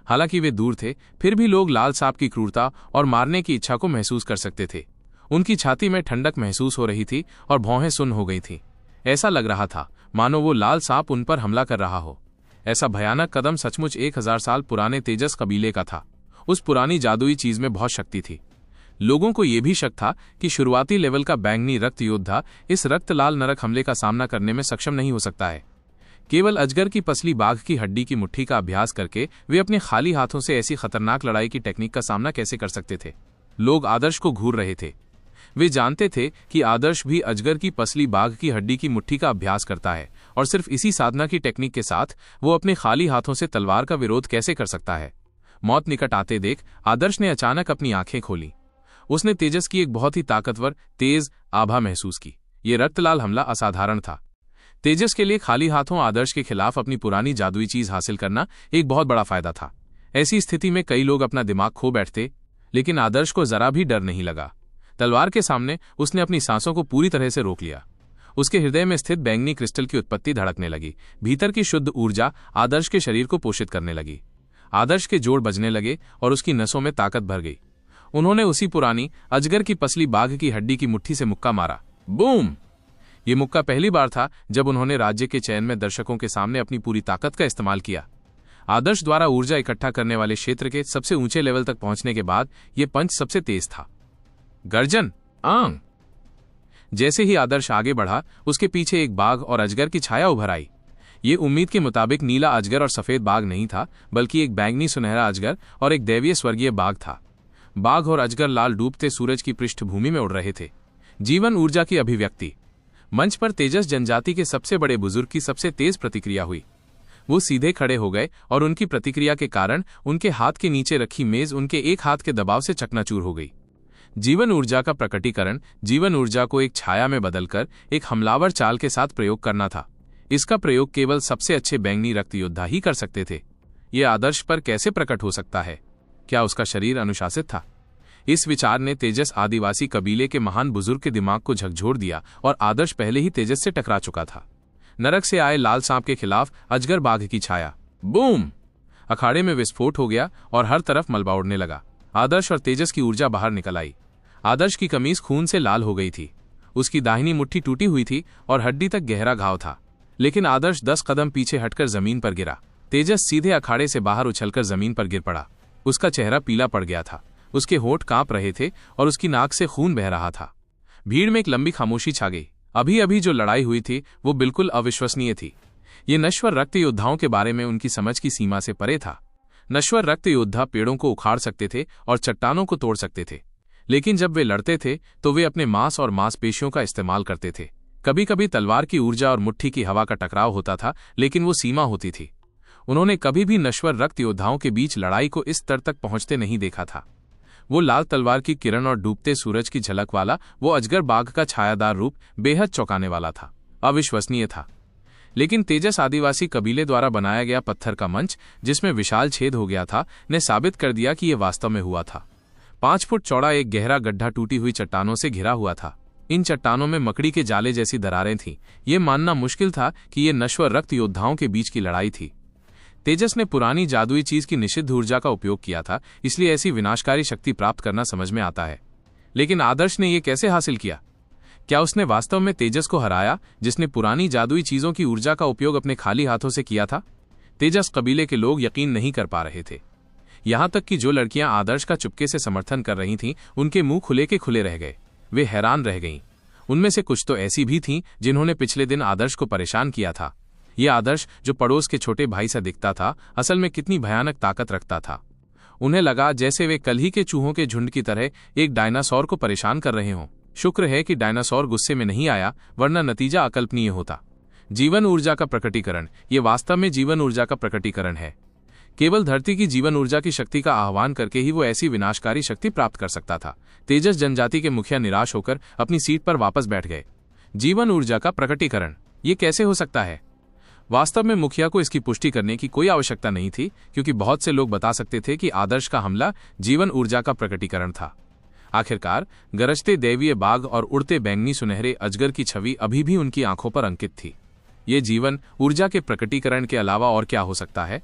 हालांकि वे दूर थे, फिर भी लोग लाल सांप की क्रूरता और मारने की इच्छा को महसूस कर सकते थे। उनकी छाती में ठंडक महसूस हो रही थी और भौहें सुन्न हो गई थीं। ऐसा लग रहा था मानो वो लाल सांप उन पर हमला कर रहा हो। ऐसा भयानक कदम सचमुच 1000 साल पुराने तेजस कबीले का था। उस पुरानी जादुई चीज में बहुत शक्ति थी। लोगों को यह भी शक था कि शुरुआती लेवल का बैंगनी रक्त योद्धा इस रक्त लाल नरक हमले का सामना करने में सक्षम नहीं हो सकता है। केवल अजगर की पसली बाघ की हड्डी की मुट्ठी का अभ्यास करके वे अपने खाली हाथों से ऐसी खतरनाक लड़ाई की टेक्निक का सामना कैसे कर सकते थे। लोग आदर्श को घूर रहे थे। वे जानते थे कि आदर्श भी अजगर की पसली बाघ की हड्डी की मुट्ठी का अभ्यास करता है और सिर्फ इसी साधना की टेक्निक के साथ वो अपने खाली हाथों से तलवार का विरोध कैसे कर सकता है। मौत निकट आते देख आदर्श ने अचानक अपनी आंखें खोली। उसने तेजस की एक बहुत ही ताकतवर, तेज आभा महसूस की। ये रक्तलाल हमला असाधारण था। तेजस के लिए खाली हाथों आदर्श के खिलाफ अपनी पुरानी जादुई चीज हासिल करना एक बहुत बड़ा फायदा था। ऐसी स्थिति में कई लोग अपना दिमाग खो बैठते, लेकिन आदर्श को जरा भी डर नहीं लगा। तलवार के सामने उसने अपनी सांसों को पूरी तरह से रोक लिया। उसके हृदय में स्थित बैंगनी क्रिस्टल की उत्पत्ति धड़कने लगी। भीतर की शुद्ध ऊर्जा आदर्श के शरीर को पोषित करने लगी। आदर्श के जोड़ बजने लगे और उसकी नसों में ताकत भर गई। उन्होंने उसी पुरानी अजगर की पसली बाघ की हड्डी की मुट्ठी से मुक्का मारा। बूम! ये मुक्का पहली बार था जब उन्होंने राज्य के चयन में दर्शकों के सामने अपनी पूरी ताकत का इस्तेमाल किया। आदर्श द्वारा ऊर्जा इकट्ठा करने वाले क्षेत्र के सबसे ऊंचे लेवल तक पहुंचने के बाद यह पंच सबसे तेज था। गर्जन! आंग! जैसे ही आदर्श आगे बढ़ा, उसके पीछे एक बाघ और अजगर की छाया उभर आई। ये उम्मीद के मुताबिक नीला अजगर और सफेद बाघ नहीं था, बल्कि एक बैंगनी सुनहरा अजगर और एक दैवीय स्वर्गीय बाघ था। बाघ और अजगर लाल डूबते सूरज की पृष्ठभूमि में उड़ रहे थे। जीवन ऊर्जा की अभिव्यक्ति। मंच पर तेजस जनजाति के सबसे बड़े बुजुर्ग की सबसे तेज प्रतिक्रिया हुई। वो सीधे खड़े हो गए और उनकी प्रतिक्रिया के कारण उनके हाथ के नीचे रखी मेज उनके एक हाथ के दबाव से चकनाचूर हो गई। जीवन ऊर्जा का प्रकटीकरण जीवन ऊर्जा को एक छाया में बदलकर एक हमलावर चाल के साथ प्रयोग करना था। इसका प्रयोग केवल सबसे अच्छे बैंगनी रक्त योद्धा ही कर सकते थे। यह आदर्श पर कैसे प्रकट हो सकता है? क्या उसका शरीर अनुशासित था? इस विचार ने तेजस आदिवासी कबीले के महान बुजुर्ग के दिमाग को झकझोर दिया और आदर्श पहले ही तेजस से टकरा चुका था। नरक से आए लाल सांप के खिलाफ अजगर बाघ की छाया। बूम! अखाड़े में विस्फोट हो गया और हर तरफ मलबा उड़ने लगा। आदर्श और तेजस की ऊर्जा बाहर निकल आई। आदर्श की कमीज खून से लाल हो गई थी। उसकी दाहिनी मुट्ठी टूटी हुई थी और हड्डी तक गहरा घाव था। लेकिन आदर्श 10 कदम पीछे हटकर जमीन पर गिरा। तेजस सीधे अखाड़े से बाहर उछलकर जमीन पर गिर पड़ा। उसका चेहरा पीला पड़ गया था, उसके होंठ कांप रहे थे और उसकी नाक से खून बह रहा था। भीड़ में एक लंबी खामोशी छा गई। अभी अभी जो लड़ाई हुई थी वो बिल्कुल अविश्वसनीय थी। ये नश्वर रक्त योद्धाओं के बारे में उनकी समझ की सीमा से परे था। नश्वर रक्त योद्धा पेड़ों को उखाड़ सकते थे और चट्टानों को तोड़ सकते थे, लेकिन जब वे लड़ते थे तो वे अपने मांस और मांसपेशियों का इस्तेमाल करते थे। कभी कभी तलवार की ऊर्जा और मुट्ठी की हवा का टकराव होता था, लेकिन वो सीमा होती थी। उन्होंने कभी भी नश्वर रक्त योद्धाओं के बीच लड़ाई को इस स्तर तक पहुंचते नहीं देखा था। वो लाल तलवार की किरण और डूबते सूरज की झलक वाला वो अजगर बाघ का छायादार रूप बेहद चौंकाने वाला था, अविश्वसनीय था। लेकिन तेजस आदिवासी कबीले द्वारा बनाया गया पत्थर का मंच, जिसमें विशाल छेद हो गया था, ने साबित कर दिया कि यह वास्तव में हुआ था। 5 फुट चौड़ा एक गहरा गड्ढा टूटी हुई चट्टानों से घिरा हुआ था। इन चट्टानों में मकड़ी के जाले जैसी दरारें थीं। ये मानना मुश्किल था कि ये नश्वर रक्त योद्धाओं के बीच की लड़ाई थी। तेजस ने पुरानी जादुई चीज की निषिद्ध ऊर्जा का उपयोग किया था, इसलिए ऐसी विनाशकारी शक्ति प्राप्त करना समझ में आता है। लेकिन आदर्श ने यह कैसे हासिल किया? क्या उसने वास्तव में तेजस को हराया, जिसने पुरानी जादुई चीजों की ऊर्जा का उपयोग अपने खाली हाथों से किया था? तेजस कबीले के लोग यकीन नहीं कर पा रहे थे। यहां तक कि जो लड़कियां आदर्श का चुपके से समर्थन कर रही थीं, उनके मुंह खुले के खुले रह गए। वे हैरान रह गईं। उनमें से कुछ तो ऐसी भी थीं जिन्होंने पिछले दिन आदर्श को परेशान किया था। ये आदर्श, जो पड़ोस के छोटे भाई सा दिखता था, असल में कितनी भयानक ताकत रखता था। उन्हें लगा जैसे वे कल ही के चूहों के झुंड की तरह एक डायनासोर को परेशान कर रहे हों। शुक्र है कि डायनासोर गुस्से में नहीं आया, वरना नतीजा अकल्पनीय होता। जीवन ऊर्जा का प्रकटीकरण। ये वास्तव में जीवन ऊर्जा का प्रकटीकरण है। केवल धरती की जीवन ऊर्जा की शक्ति का आह्वान करके ही वो ऐसी विनाशकारी शक्ति प्राप्त कर सकता था। तेजस जनजाति के मुखिया निराश होकर अपनी सीट पर वापस बैठ गए। जीवन ऊर्जा का प्रकटीकरण, ये कैसे हो सकता है? वास्तव में मुखिया को इसकी पुष्टि करने की कोई आवश्यकता नहीं थी, क्योंकि बहुत से लोग बता सकते थे कि आदर्श का हमला जीवन ऊर्जा का प्रकटीकरण था। आखिरकार गरजते दैवीय बाघ और उड़ते बैंगनी सुनहरे अजगर की छवि अभी भी उनकी आंखों पर अंकित थी। ये जीवन ऊर्जा के प्रकटीकरण के अलावा और क्या हो सकता है?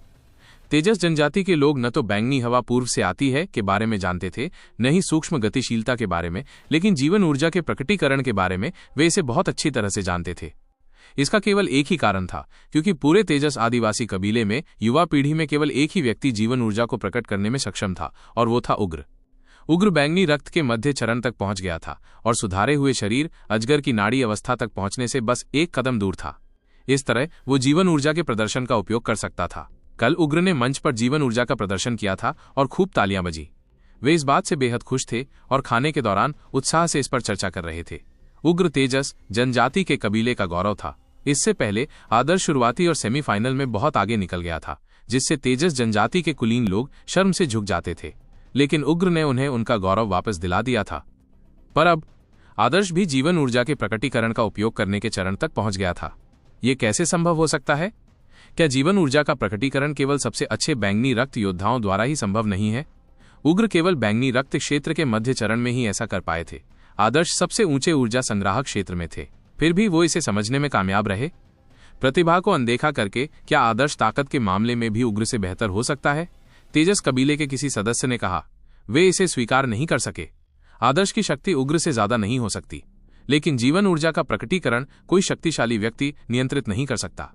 तेजस जनजाति के लोग न तो बैंगनी हवा पूर्व से आती है के बारे में जानते थे, न ही सूक्ष्म गतिशीलता के बारे में, लेकिन जीवन ऊर्जा के प्रकटीकरण के बारे में वे इसे बहुत अच्छी तरह से जानते थे। इसका केवल एक ही कारण था, क्योंकि पूरे तेजस आदिवासी कबीले में युवा पीढ़ी में केवल एक ही व्यक्ति जीवन ऊर्जा को प्रकट करने में सक्षम था, और वो था उग्र। उग्र बैंगनी रक्त के मध्य चरण तक पहुंच गया था और सुधारे हुए शरीर अजगर की नाड़ी अवस्था तक पहुंचने से बस एक कदम दूर था। इस तरह वो जीवन ऊर्जा के प्रदर्शन का उपयोग कर सकता था। कल उग्र ने मंच पर जीवन ऊर्जा का प्रदर्शन किया था और खूब तालियां बजी। वे इस बात से बेहद खुश थे और खाने के दौरान उत्साह से इस पर चर्चा कर रहे थे। उग्र तेजस जनजाति के कबीले का गौरव था। इससे पहले आदर्श शुरुआती और सेमीफाइनल में बहुत आगे निकल गया था, जिससे तेजस जनजाति के कुलीन लोग शर्म से झुक जाते थे, लेकिन उग्र ने उन्हें उनका गौरव वापस दिला दिया था। पर अब आदर्श भी जीवन ऊर्जा के प्रकटीकरण का उपयोग करने के चरण तक पहुंच गया था। ये कैसे संभव हो सकता है? क्या जीवन ऊर्जा का प्रकटीकरण केवल सबसे अच्छे बैंगनी रक्त योद्धाओं द्वारा ही संभव नहीं है? उग्र केवल बैंगनी रक्त क्षेत्र के मध्य चरण में ही ऐसा कर पाए थे। आदर्श सबसे ऊंचे ऊर्जा संग्राहक क्षेत्र में थे, फिर भी वो इसे समझने में कामयाब रहे। प्रतिभा को अनदेखा करके क्या आदर्श ताकत के मामले में भी उग्र से बेहतर हो सकता है? तेजस कबीले के किसी सदस्य ने कहा। वे इसे स्वीकार नहीं कर सके। आदर्श की शक्ति उग्र से ज्यादा नहीं हो सकती, लेकिन जीवन ऊर्जा का प्रकटीकरण कोई शक्तिशाली व्यक्ति नियंत्रित नहीं कर सकता।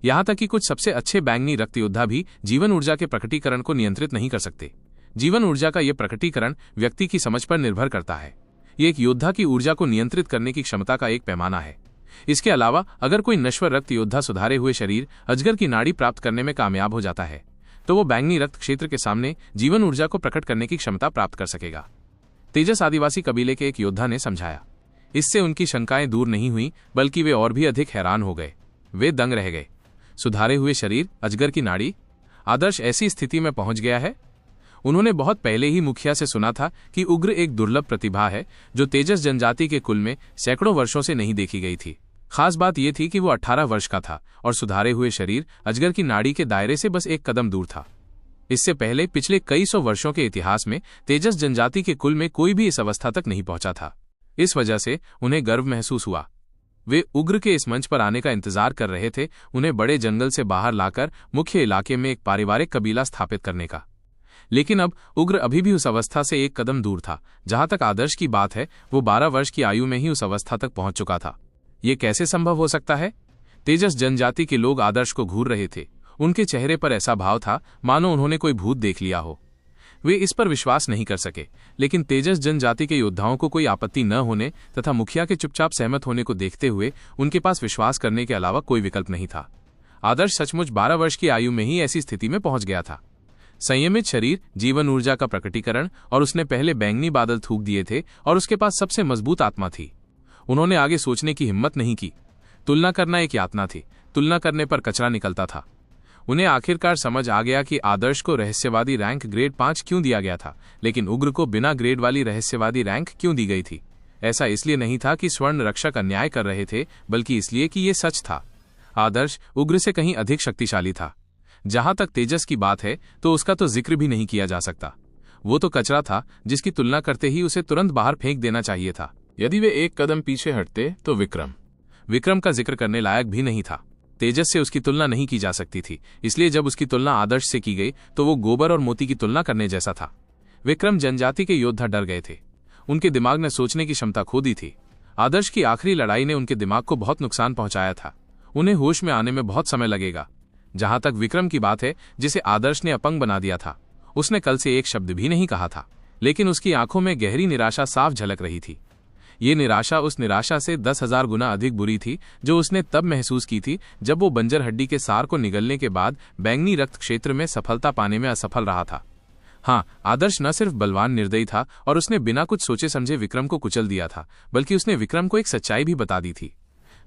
यहां तक कि कुछ सबसे अच्छे बैंगनी रक्त योद्धा भी जीवन ऊर्जा के प्रकटीकरण को नियंत्रित नहीं कर सकते। जीवन ऊर्जा का यह प्रकटीकरण व्यक्ति की समझ पर निर्भर करता है। ये एक योद्धा की ऊर्जा को नियंत्रित करने की क्षमता का एक पैमाना है। इसके अलावा अगर कोई नश्वर रक्त योद्धा सुधारे हुए शरीर अजगर की नाड़ी प्राप्त करने में कामयाब हो जाता है तो वो बैंगनी रक्त क्षेत्र के सामने जीवन ऊर्जा को प्रकट करने की क्षमता प्राप्त कर सकेगा। तेजस आदिवासी कबीले के एक योद्धा ने समझाया। इससे उनकी शंकाएं दूर नहीं हुई, बल्कि वे और भी अधिक हैरान हो गए। वे दंग रह गए। सुधारे हुए शरीर, अजगर की नाड़ी, आदर्श ऐसी स्थिति में पहुंच गया है। उन्होंने बहुत पहले ही मुखिया से सुना था कि उग्र एक दुर्लभ प्रतिभा है जो तेजस जनजाति के कुल में सैकड़ों वर्षों से नहीं देखी गई थी। खास बात यह थी कि वो 18 वर्ष का था और सुधारे हुए शरीर अजगर की नाड़ी के दायरे से बस एक कदम दूर था। इससे पहले पिछले कई सौ वर्षों के इतिहास में तेजस जनजाति के कुल में कोई भी इस अवस्था तक नहीं पहुंचा था। इस वजह से उन्हें गर्व महसूस हुआ। वे उग्र के इस मंच पर आने का इंतजार कर रहे थे, उन्हें बड़े जंगल से बाहर लाकर मुख्य इलाके में एक पारिवारिक कबीला स्थापित करने का। लेकिन अब उग्र अभी भी उस अवस्था से एक कदम दूर था। जहां तक आदर्श की बात है, वो 12 वर्ष की आयु में ही उस अवस्था तक पहुंच चुका था। ये कैसे संभव हो सकता है? तेजस जनजाति के लोग आदर्श को घूर रहे थे। उनके चेहरे पर ऐसा भाव था मानो उन्होंने कोई भूत देख लिया हो। वे इस पर विश्वास नहीं कर सके, लेकिन तेजस जनजाति के योद्धाओं को कोई आपत्ति न होने तथा मुखिया के चुपचाप सहमत होने को देखते हुए उनके पास विश्वास करने के अलावा कोई विकल्प नहीं था। आदर्श सचमुच 12 वर्ष की आयु में ही ऐसी स्थिति में पहुंच गया था। संयमित शरीर, जीवन ऊर्जा का प्रकटीकरण, और उसने पहले बैंगनी बादल थूक दिए थे और उसके पास सबसे मजबूत आत्मा थी। उन्होंने आगे सोचने की हिम्मत नहीं की। तुलना करना एक यातना थी। तुलना करने पर कचरा निकलता था। उन्हें आखिरकार समझ आ गया कि आदर्श को रहस्यवादी रैंक ग्रेड 5 क्यों दिया गया था, लेकिन उग्र को बिना ग्रेड वाली रहस्यवादी रैंक क्यों दी गई थी। ऐसा इसलिए नहीं था कि स्वर्ण रक्षक अन्याय कर रहे थे, बल्कि इसलिए कि ये सच था। आदर्श उग्र से कहीं अधिक शक्तिशाली था। जहां तक तेजस की बात है तो उसका तो जिक्र भी नहीं किया जा सकता। वो तो कचरा था जिसकी तुलना करते ही उसे तुरंत बाहर फेंक देना चाहिए था। यदि वे एक कदम पीछे हटते तो विक्रम का जिक्र करने लायक भी नहीं था। तेजस से उसकी तुलना नहीं की जा सकती थी, इसलिए जब उसकी तुलना आदर्श से की गई तो वो गोबर और मोती की तुलना करने जैसा था। विक्रम जनजाति के योद्धा डर गए थे। उनके दिमाग ने सोचने की क्षमता खो दी थी। आदर्श की आखिरी लड़ाई ने उनके दिमाग को बहुत नुकसान पहुंचाया था। उन्हें होश में आने में बहुत समय लगेगा। जहां तक विक्रम की बात है, जिसे आदर्श ने अपंग बना दिया था, उसने कल से एक शब्द भी नहीं कहा था, लेकिन उसकी आंखों में गहरी निराशा साफ झलक रही थी। ये निराशा उस निराशा से 10,000 गुना अधिक बुरी थी जो उसने तब महसूस की थी जब वो बंजर हड्डी के सार को निगलने के बाद बैंगनी रक्त क्षेत्र में सफलता पाने में असफल रहा था। हाँ, आदर्श न सिर्फ बलवान निर्दयी था और उसने बिना कुछ सोचे समझे विक्रम को कुचल दिया था, बल्कि उसने विक्रम को एक सच्चाई भी बता दी थी।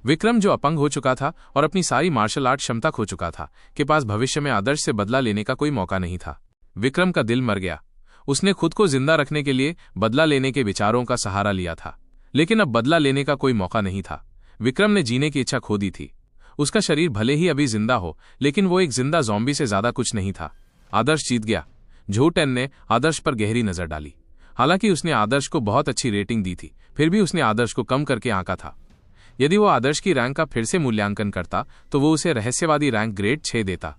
विक्रम, जो अपंग हो चुका था और अपनी सारी मार्शल आर्ट क्षमता खो चुका था, के पास भविष्य में आदर्श से बदला लेने का कोई मौका नहीं था। विक्रम का दिल मर गया। उसने खुद को जिंदा रखने के लिए बदला लेने के विचारों का सहारा लिया था, लेकिन अब बदला लेने का कोई मौका नहीं था। विक्रम ने जीने की इच्छा खो दी थी। उसका शरीर भले ही अभी जिंदा हो, लेकिन वो एक जिंदा ज़ॉम्बी से ज्यादा कुछ नहीं था। आदर्श जीत गया। झूठन ने आदर्श पर गहरी नजर डाली। हालांकि उसने आदर्श को बहुत अच्छी रेटिंग दी थी, फिर भी उसने आदर्श को कम करके आंका था। यदि वो आदर्श की रैंक का फिर से मूल्यांकन करता तो वो उसे रहस्यवादी रैंक ग्रेड 6 देता।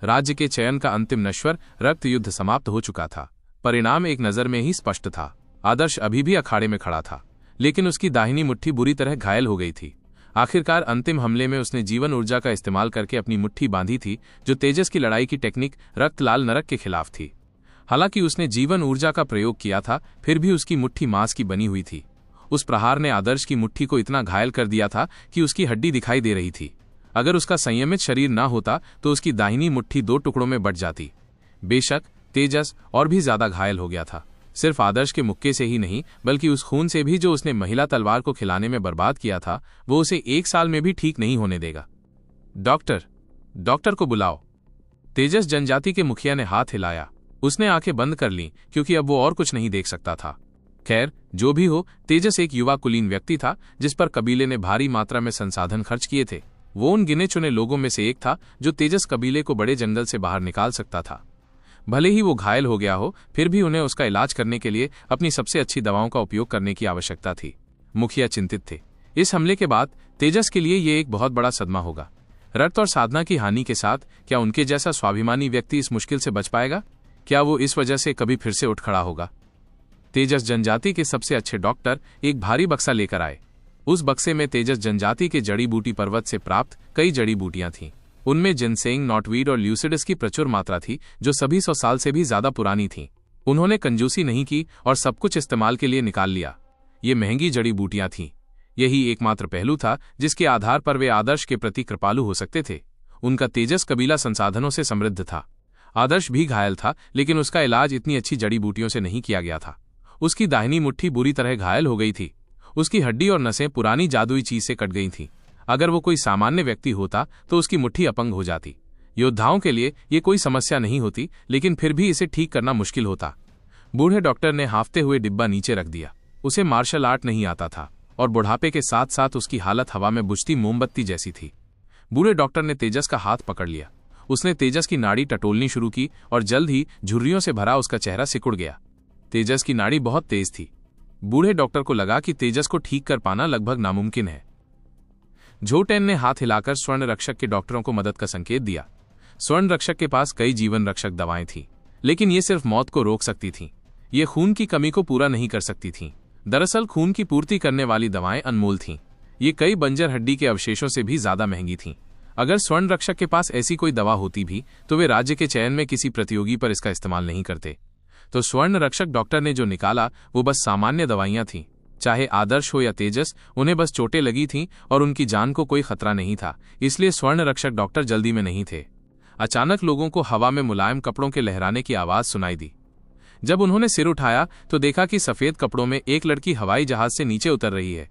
राज्य के चयन का अंतिम नश्वर रक्त युद्ध समाप्त हो चुका था। परिणाम एक नजर में ही स्पष्ट था। आदर्श अभी भी अखाड़े में खड़ा था, लेकिन उसकी दाहिनी मुट्ठी बुरी तरह घायल हो गई थी। आखिरकार अंतिम हमले में उसने जीवन ऊर्जा का इस्तेमाल करके अपनी मुट्ठी बांधी थी, जो तेजस की लड़ाई की टेक्निक रक्त लाल नरक के खिलाफ थी। हालांकि उसने जीवन ऊर्जा का प्रयोग किया था, फिर भी उसकी मुट्ठी मांस की बनी हुई थी। उस प्रहार ने आदर्श की मुट्ठी को इतना घायल कर दिया था कि उसकी हड्डी दिखाई दे रही थी। अगर उसका संयमित शरीर ना होता तो उसकी दाहिनी मुट्ठी 2 टुकड़ों में बंट जाती। बेशक तेजस और भी ज्यादा घायल हो गया था, सिर्फ आदर्श के मुक्के से ही नहीं, बल्कि उस खून से भी जो उसने महिला तलवार को खिलाने में बर्बाद किया था। वो उसे 1 साल में भी ठीक नहीं होने देगा। डॉक्टर को बुलाओ। तेजस जनजाति के मुखिया ने हाथ हिलाया। उसने आंखें बंद कर लीं, क्योंकि अब वो और कुछ नहीं देख सकता था। खैर, जो भी हो, तेजस एक युवा कुलीन व्यक्ति था जिस पर कबीले ने भारी मात्रा में संसाधन खर्च किए थे। वो उन गिने चुने लोगों में से एक था जो तेजस कबीले को बड़े जंगल से बाहर निकाल सकता था। भले ही वो घायल हो गया हो, फिर भी उन्हें उसका इलाज करने के लिए अपनी सबसे अच्छी दवाओं का उपयोग करने की आवश्यकता थी। मुखिया चिंतित थे। इस हमले के बाद तेजस के लिए ये एक बहुत बड़ा सदमा होगा। रक्त और साधना की हानि के साथ क्या उनके जैसा स्वाभिमानी व्यक्ति इस मुश्किल से बच पाएगा? क्या वो इस वजह से कभी फिर से उठ खड़ा होगा? तेजस जनजाति के सबसे अच्छे डॉक्टर एक भारी बक्सा लेकर आए। उस बक्से में तेजस जनजाति के जड़ी बूटी पर्वत से प्राप्त कई जड़ी बूटियां थीं। उनमें जिनसेंग, नॉटवीड और ल्यूसिडस की प्रचुर मात्रा थी, जो सभी 100 साल से भी ज्यादा पुरानी थीं। उन्होंने कंजूसी नहीं की और सब कुछ इस्तेमाल के लिए निकाल लिया। ये महंगी जड़ी बूटियां थीं। यही एकमात्र पहलू था जिसके आधार पर वे आदर्श के प्रति कृपालु हो सकते थे। उनका तेजस कबीला संसाधनों से समृद्ध था। आदर्श भी घायल था, लेकिन उसका इलाज इतनी अच्छी जड़ी बूटियों से नहीं किया गया था। उसकी दाहिनी मुट्ठी बुरी तरह घायल हो गई थी। उसकी हड्डी और नसें पुरानी जादुई चीज से कट गई थीं। अगर वो कोई सामान्य व्यक्ति होता तो उसकी मुट्ठी अपंग हो जाती। योद्धाओं के लिए ये कोई समस्या नहीं होती, लेकिन फिर भी इसे ठीक करना मुश्किल होता। बूढ़े डॉक्टर ने हांफते हुए डिब्बा नीचे रख दिया। उसे मार्शल आर्ट नहीं आता था और बुढ़ापे के साथ साथ उसकी हालत हवा में बुझती मोमबत्ती जैसी थी। बूढ़े डॉक्टर ने तेजस का हाथ पकड़ लिया। उसने तेजस की नाड़ी टटोलनी शुरू की और जल्द ही झुर्रियों से भरा उसका चेहरा सिकुड़ गया। तेजस की नाड़ी बहुत तेज थी। बूढ़े डॉक्टर को लगा कि तेजस को ठीक कर पाना लगभग नामुमकिन है। झोटेन ने हाथ हिलाकर स्वर्ण रक्षक के डॉक्टरों को मदद का संकेत दिया। स्वर्ण रक्षक के पास कई जीवन रक्षक दवाएं थीं, लेकिन ये सिर्फ मौत को रोक सकती थीं। ये खून की कमी को पूरा नहीं कर सकती थीं। दरअसल खून की पूर्ति करने वाली दवाएं अनमोल थीं। ये कई बंजर हड्डी के अवशेषों से भी ज्यादा महंगी थीं। अगर स्वर्ण रक्षक के पास ऐसी कोई दवा होती भी तो वे राज्य के चयन में किसी प्रतियोगी पर इसका इस्तेमाल नहीं करते। तो स्वर्ण रक्षक डॉक्टर ने जो निकाला वो बस सामान्य दवाइयां थीं। चाहे आदर्श हो या तेजस, उन्हें बस चोटें लगी थीं और उनकी जान को कोई खतरा नहीं था। इसलिए स्वर्ण रक्षक डॉक्टर जल्दी में नहीं थे। अचानक लोगों को हवा में मुलायम कपड़ों के लहराने की आवाज सुनाई दी। जब उन्होंने सिर उठाया तो देखा कि सफेद कपड़ों में एक लड़की हवाई जहाज से नीचे उतर रही है।